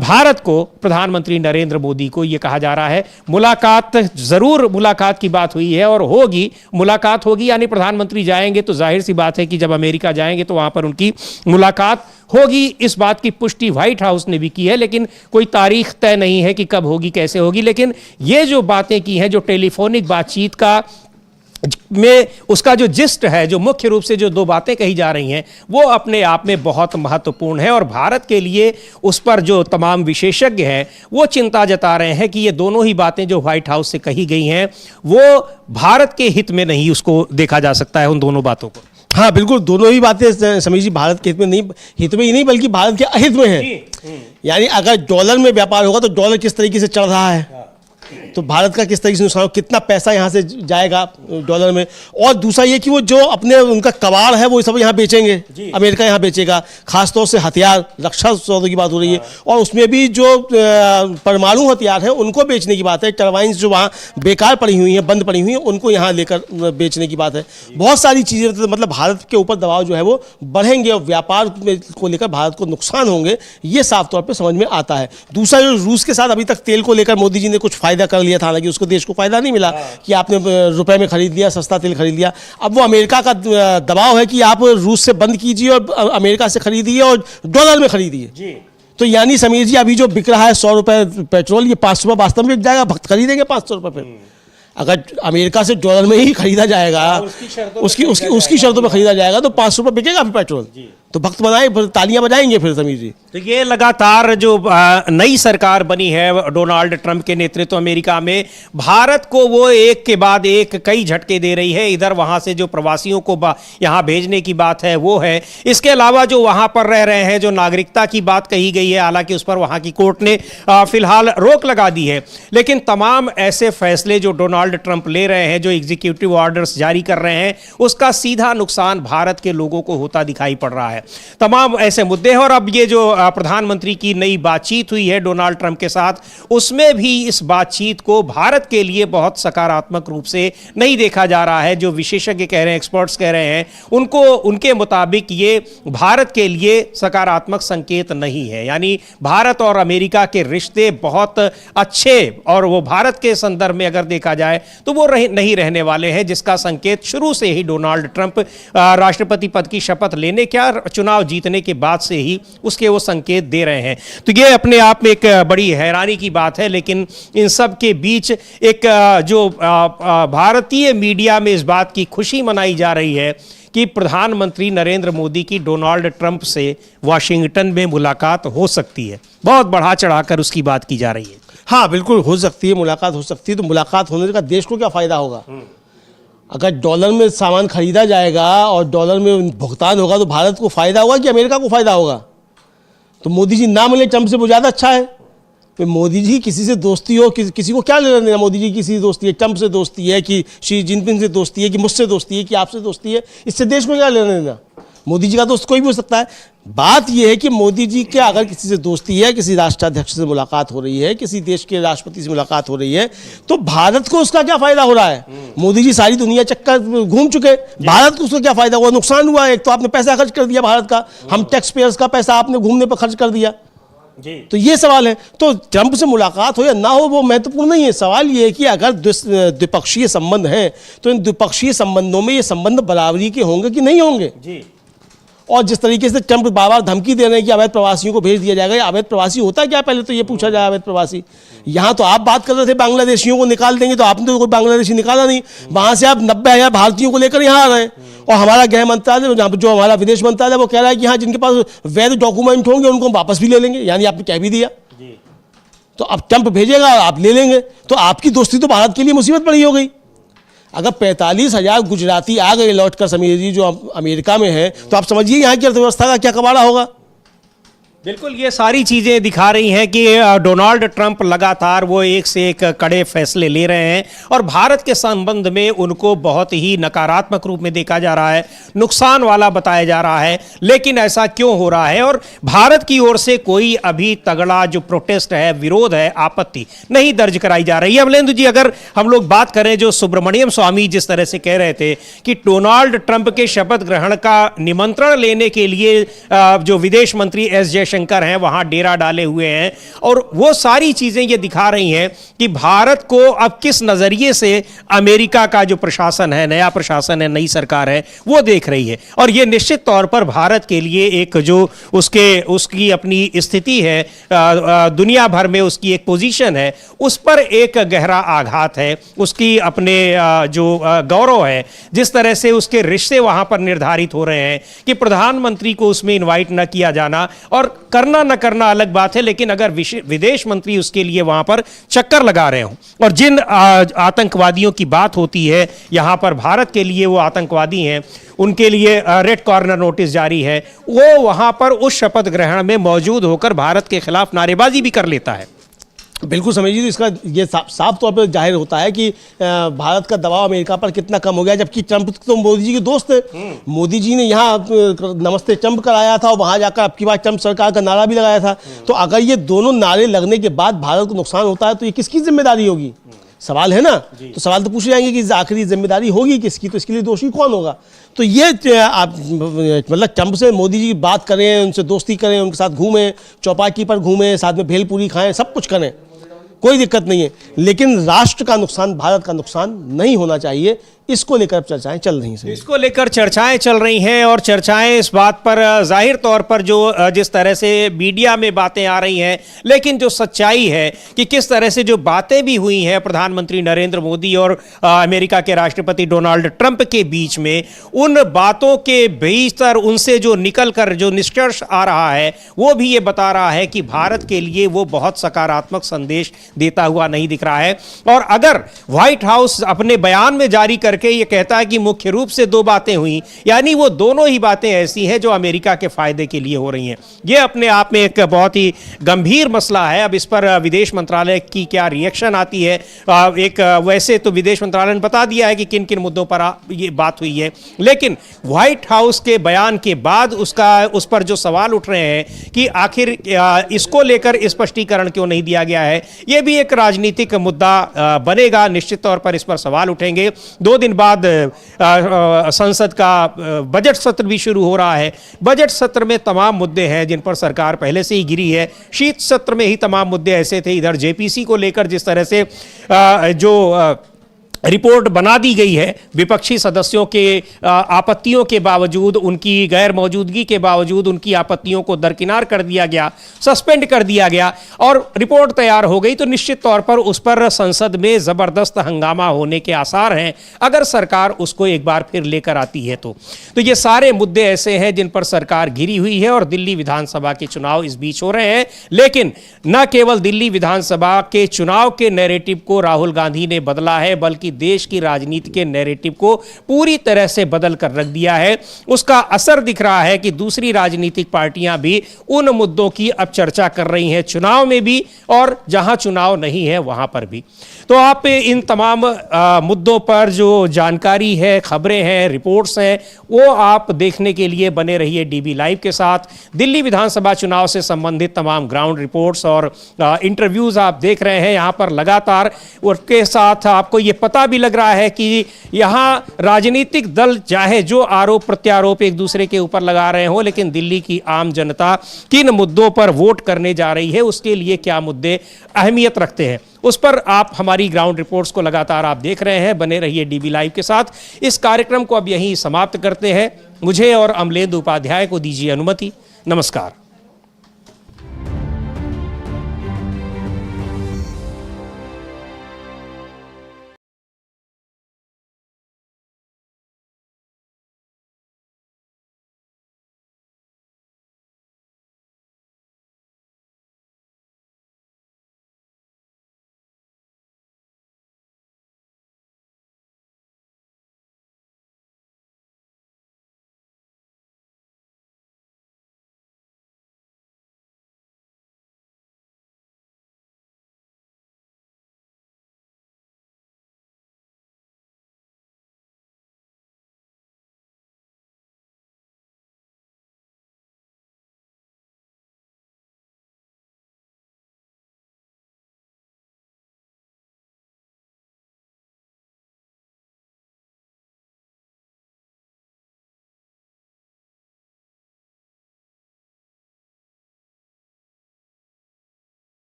भारत को, प्रधानमंत्री नरेंद्र मोदी को। ये कहा जा रहा है मुलाकात, जरूर मुलाकात की बात हुई है और होगी, मुलाकात होगी, यानी प्रधानमंत्री जाएंगे तो जाहिर सी बात है कि जब अमेरिका जाएंगे तो वहां पर उनकी मुलाकात होगी। इस बात की पुष्टि व्हाइट हाउस ने भी की है, लेकिन कोई तारीख तय नहीं है कि कब होगी, कैसे होगी। लेकिन ये जो बातें की हैं, जो टेलीफोनिक बातचीत का में उसका जो जिस्ट है, जो मुख्य रूप से जो 2 बातें कही जा रही हैं, वो अपने आप में बहुत महत्वपूर्ण है। और भारत के लिए उस पर जो तमाम विशेषज्ञ हैं वो चिंता जता रहे हैं कि ये दोनों ही बातें जो व्हाइट हाउस से कही गई हैं वो भारत के हित में नहीं उसको देखा जा सकता है, उन दोनों बातों को। हाँ बिल्कुल, दोनों ही बातें समीर जी भारत के हित में नहीं, हित में ही नहीं बल्कि भारत के अहित में है। यानी अगर डॉलर में व्यापार होगा तो डॉलर किस तरीके से चढ़ रहा है, तो भारत का किस तरीके से नुकसान हो, कितना पैसा यहाँ से जाएगा डॉलर में। और दूसरा ये कि वो जो अपने उनका कबाड़ है वो सब यहाँ बेचेंगे, अमेरिका यहाँ बेचेगा, खासतौर से हथियार, रक्षा सौदों की बात हो रही है, और उसमें भी जो परमाणु हथियार हैं उनको बेचने की बात है। टर्बाइन्स जो वहाँ बेकार पड़ी हुई हैं, बंद पड़ी हुई हैं, उनको यहाँ लेकर बेचने की बात है। बहुत सारी चीज़ें, मतलब भारत के ऊपर दबाव जो है वो बढ़ेंगे और व्यापार को लेकर भारत को नुकसान होंगे, ये साफ तौर पर समझ में आता है। दूसरा जो रूस के साथ अभी तक तेल को लेकर मोदी जी ने कुछ फायदा कर लिया था, हालांकि उसको देश को फायदा नहीं मिला कि आपने रुपए में खरीद लिया, सस्ता तेल खरीद लिया। अब वो अमेरिका का दबाव है कि आप रूस से बंद कीजिए और अमेरिका से खरीदिए और डॉलर में खरीदिए। तो यानी समीर जी अभी जो बिक रहा है 100 रुपए पेट्रोल, ये 500 रुपए वास्तव में बिक जाएगा, भक्त खरीदेंगे 500 रुपए फिर। अगर अमेरिका से डॉलर में ही खरीदा जाएगा, उसकी शर्तों पर खरीदा जाएगा तो 500 रुपए बिकेगा फिर पेट्रोल, तो भक्त बनाए, तालियां बजाएंगे फिर समीर जी। तो ये लगातार जो नई सरकार बनी है डोनाल्ड ट्रंप के नेतृत्व अमेरिका में, भारत को वो एक के बाद एक कई झटके दे रही है। इधर वहां से जो प्रवासियों को यहां भेजने की बात है वो है, इसके अलावा जो वहां पर रह रहे हैं, जो नागरिकता की बात कही गई है, हालांकि उस पर वहां की कोर्ट ने फिलहाल रोक लगा दी है। लेकिन तमाम ऐसे फैसले जो डोनाल्ड ट्रंप ले रहे हैं, जो एग्जीक्यूटिव ऑर्डर्स जारी कर रहे हैं, उसका सीधा नुकसान भारत के लोगों को होता दिखाई पड़ रहा है। तमाम ऐसे मुद्दे हैं। और अब ये जो प्रधानमंत्री की नई बातचीत हुई है डोनाल्ड ट्रंप के साथ, उसमें भी इस बातचीत को भारत के लिए बहुत सकारात्मक रूप से नहीं देखा जा रहा है। जो विशेषज्ञ कह रहे हैं, एक्सपर्ट्स कह रहे हैं, उनके मुताबिक ये भारत के लिए सकारात्मक संकेत नहीं है। यानी भारत और अमेरिका के रिश्ते बहुत अच्छे, और वो भारत के संदर्भ में अगर देखा जाए तो वो नहीं रहने वाले हैं, जिसका संकेत शुरू से ही डोनाल्ड ट्रंप राष्ट्रपति पद की शपथ लेने क्या चुनाव जीतने के बाद से ही उसके वो संकेत दे रहे हैं। तो ये अपने आप में एक बड़ी हैरानी की बात है। लेकिन इन सब के बीच एक जो भारतीय मीडिया में इस बात की खुशी मनाई जा रही है कि प्रधानमंत्री नरेंद्र मोदी की डोनाल्ड ट्रंप से वाशिंगटन में मुलाकात हो सकती है। बहुत बढ़ा चढ़ाकर उसकी बात की जा रही है। हाँ बिल्कुल हो सकती है, मुलाकात हो सकती है। तो मुलाकात होने का देश को क्या फ़ायदा होगा? अगर डॉलर में सामान खरीदा जाएगा और डॉलर में भुगतान होगा तो भारत को फ़ायदा होगा कि अमेरिका को फ़ायदा होगा? तो मोदी जी ना मिले ट्रंप से वो ज़्यादा अच्छा है। तो मोदी जी किसी से दोस्ती हो, किसी को क्या लेना देना? मोदी जी किसी से दोस्ती है, ट्रंप से दोस्ती है कि शी जिनपिंग से दोस्ती है कि मुझसे दोस्ती है कि आपसे दोस्ती है, इससे देश को क्या लेना देना? मोदी जी का दोस्त कोई भी हो सकता है। बात यह है कि मोदी जी के अगर किसी से दोस्ती है, किसी राष्ट्राध्यक्ष से मुलाकात हो रही है, किसी देश के राष्ट्रपति से मुलाकात हो रही है, तो भारत को उसका क्या फायदा हो रहा है? मोदी जी सारी दुनिया चक्कर घूम चुके, भारत को उसका क्या फायदा हुआ? नुकसान हुआ। एक तो आपने पैसा खर्च कर दिया भारत का, हम टैक्स पेयर्स का पैसा आपने घूमने पर खर्च कर दिया। तो ये सवाल है। तो ट्रंप से मुलाकात हो या ना हो वो महत्वपूर्ण नहीं है। सवाल ये है कि अगर द्विपक्षीय संबंध हैं तो इन द्विपक्षीय संबंधों में ये संबंध बराबरी के होंगे कि नहीं होंगे जी। और जिस तरीके से ट्रंप बार बार धमकी दे रहे हैं कि अवैध प्रवासियों को भेज दिया जाएगा, अवैध प्रवासी होता क्या? पहले तो ये पूछा जाए अवैध प्रवासी। यहाँ तो आप बात कर रहे थे बांग्लादेशियों को निकाल देंगे, तो आपने तो कोई बांग्लादेशी निकाला नहीं। वहाँ से आप 90,000 भारतीयों को लेकर यहाँ आ रहे हैं और हमारा गृह मंत्रालय जो हमारा विदेश मंत्रालय वो कह रहा है कि हाँ जिनके पास वैध डॉक्यूमेंट होंगे उनको हम वापस भी ले लेंगे। यानी आपने कह भी दिया। तो अब ट्रंप भेजेगा और आप ले लेंगे, तो आपकी दोस्ती तो भारत के लिए मुसीबत बड़ी हो गई। अगर 45,000 गुजराती आ गए लौट कर समीर जी जो अमेरिका में है, तो आप समझिए यहाँ की अर्थव्यवस्था का क्या कबाड़ा होगा। बिल्कुल, ये सारी चीज़ें दिखा रही हैं कि डोनाल्ड ट्रंप लगातार वो एक से एक कड़े फैसले ले रहे हैं और भारत के संबंध में उनको बहुत ही नकारात्मक रूप में देखा जा रहा है, नुकसान वाला बताया जा रहा है। लेकिन ऐसा क्यों हो रहा है? और भारत की ओर से कोई अभी तगड़ा जो प्रोटेस्ट है, विरोध है, आपत्ति नहीं दर्ज कराई जा रही है। अमलेंदु जी, अगर हम लोग बात करें जो सुब्रमण्यम स्वामी जिस तरह से कह रहे थे कि डोनाल्ड ट्रंप के शपथ ग्रहण का निमंत्रण लेने के लिए जो विदेश मंत्री एस शंकर हैं वहां डेरा डाले हुए हैं, और वो सारी चीजें ये दिखा रही हैं कि भारत को अब किस नजरिए से अमेरिका का जो प्रशासन है, नया प्रशासन है, नई सरकार है, वो देख रही है। और ये निश्चित तौर पर भारत के लिए एक जो उसकी अपनी स्थिति है, दुनिया भर में उसकी एक पोजीशन है, उस पर एक गहरा आघात है। उसकी अपने जो गौरव है, जिस तरह से उसके रिश्ते वहां पर निर्धारित हो रहे हैं कि प्रधानमंत्री को उसमें इनवाइट न किया जाना और करना न करना अलग बात है, लेकिन अगर विदेश मंत्री उसके लिए वहां पर चक्कर लगा रहे हों और जिन आतंकवादियों की बात होती है यहां पर भारत के लिए वो आतंकवादी हैं, उनके लिए रेड कॉर्नर नोटिस जारी है, वो वहां पर उस शपथ ग्रहण में मौजूद होकर भारत के खिलाफ नारेबाजी भी कर लेता है। बिल्कुल समझिए, तो इसका ये साफ तौर पर जाहिर होता है कि भारत का दबाव अमेरिका पर कितना कम हो गया। जबकि ट्रंप तो मोदी जी के दोस्त थे, मोदी जी ने यहाँ नमस्ते ट्रंप कराया था और वहाँ जाकर अब की बार ट्रंप सरकार का नारा भी लगाया था। तो अगर ये दोनों नारे लगने के बाद भारत को नुकसान होता है तो ये किसकी जिम्मेदारी होगी? सवाल है ना। तो सवाल तो पूछे जाएंगे कि आखिरी जिम्मेदारी होगी किसकी, तो इसके लिए दोषी कौन होगा? तो ये आप मतलब ट्रंप से मोदी जी बात करें, उनसे दोस्ती करें, उनके साथ घूमें, चौपाटी पर घूमें, साथ में भेलपूरी खाएं, सब कुछ करें, कोई दिक्कत नहीं है। लेकिन राष्ट्र का नुकसान, भारत का नुकसान नहीं होना चाहिए। इसको लेकर चर्चाएं चल रही हैं। इसको लेकर चर्चाएं चल रही हैं और चर्चाएं इस बात पर जाहिर तौर पर जो जिस तरह से मीडिया में बातें आ रही हैं, लेकिन जो सच्चाई है कि किस तरह से जो बातें भी हुई हैं प्रधानमंत्री नरेंद्र मोदी और अमेरिका के राष्ट्रपति डोनाल्ड ट्रंप के बीच में, उन बातों के भीतर उनसे जो निकल कर जो निष्कर्ष आ रहा है वो भी ये बता रहा है कि भारत के लिए वो बहुत सकारात्मक संदेश देता हुआ नहीं दिख रहा है। और अगर व्हाइट हाउस अपने बयान में जारी करके ये कहता है कि मुख्य रूप से दो बातें हुई, यानी वो दोनों ही बातें ऐसी हैं जो अमेरिका के फायदे के लिए हो रही हैं। ये अपने आप में एक बहुत ही गंभीर मसला है। अब इस पर विदेश मंत्रालय की क्या रिएक्शन आती है? एक वैसे तो विदेश मंत्रालय ने बता दिया है कि किन किन मुद्दों पर ये बात हुई है, लेकिन व्हाइट हाउस के बयान के बाद उस पर जो सवाल उठ रहे हैं कि आखिर इसको लेकर स्पष्टीकरण क्यों नहीं दिया गया है, यह भी एक राजनीतिक मुद्दा बनेगा। निश्चित तौर पर इस पर सवाल उठेंगे। 2 दिन बाद संसद का बजट सत्र भी शुरू हो रहा है। बजट सत्र में तमाम मुद्दे हैं जिन पर सरकार पहले से ही गिरी है। शीत सत्र में ही तमाम मुद्दे ऐसे थे। इधर जेपीसी को लेकर जिस तरह से जो रिपोर्ट बना दी गई है। विपक्षी सदस्यों के आपत्तियों के बावजूद, उनकी गैर मौजूदगी के बावजूद उनकी आपत्तियों को दरकिनार कर दिया गया, सस्पेंड कर दिया गया और रिपोर्ट तैयार हो गई, तो निश्चित तौर पर उस पर संसद में जबरदस्त हंगामा होने के आसार हैं अगर सरकार उसको एक बार फिर लेकर आती है तो ये सारे मुद्दे ऐसे हैं जिन पर सरकार घिरी हुई है और दिल्ली विधानसभा के चुनाव इस बीच हो रहे हैं। लेकिन न केवल दिल्ली विधानसभा के चुनाव के नैरेटिव को राहुल गांधी ने बदला है, बल्कि देश की राजनीति के नैरेटिव को पूरी तरह से बदल कर रख दिया है। उसका असर दिख रहा है कि दूसरी राजनीतिक पार्टियां भी उन मुद्दों की अब चर्चा कर रही हैं, चुनाव में भी और जहां चुनाव नहीं है वहां पर भी। तो आप इन तमाम मुद्दों पर जो जानकारी है, खबरें हैं, रिपोर्ट्स हैं, वो आप देखने के लिए बने रहिए डीबी लाइव के साथ। दिल्ली विधानसभा चुनाव से संबंधित तमाम ग्राउंड रिपोर्ट्स और इंटरव्यूज आप देख रहे हैं यहां पर लगातार। उसके साथ आपको ये पता भी लग रहा है कि यहां राजनीतिक दल चाहे जो आरोप प्रत्यारोप एक दूसरे के ऊपर लगा रहे हो, लेकिन दिल्ली की आम जनता किन मुद्दों पर वोट करने जा रही है, उसके लिए क्या मुद्दे अहमियत रखते हैं, उस पर आप हमारी ग्राउंड रिपोर्ट्स को लगातार आप देख रहे हैं। बने रहिए डीबी लाइव के साथ। इस कार्यक्रम को अब यहीं समाप्त करते हैं। मुझे और अमलेंदु उपाध्याय को दीजिए अनुमति। नमस्कार।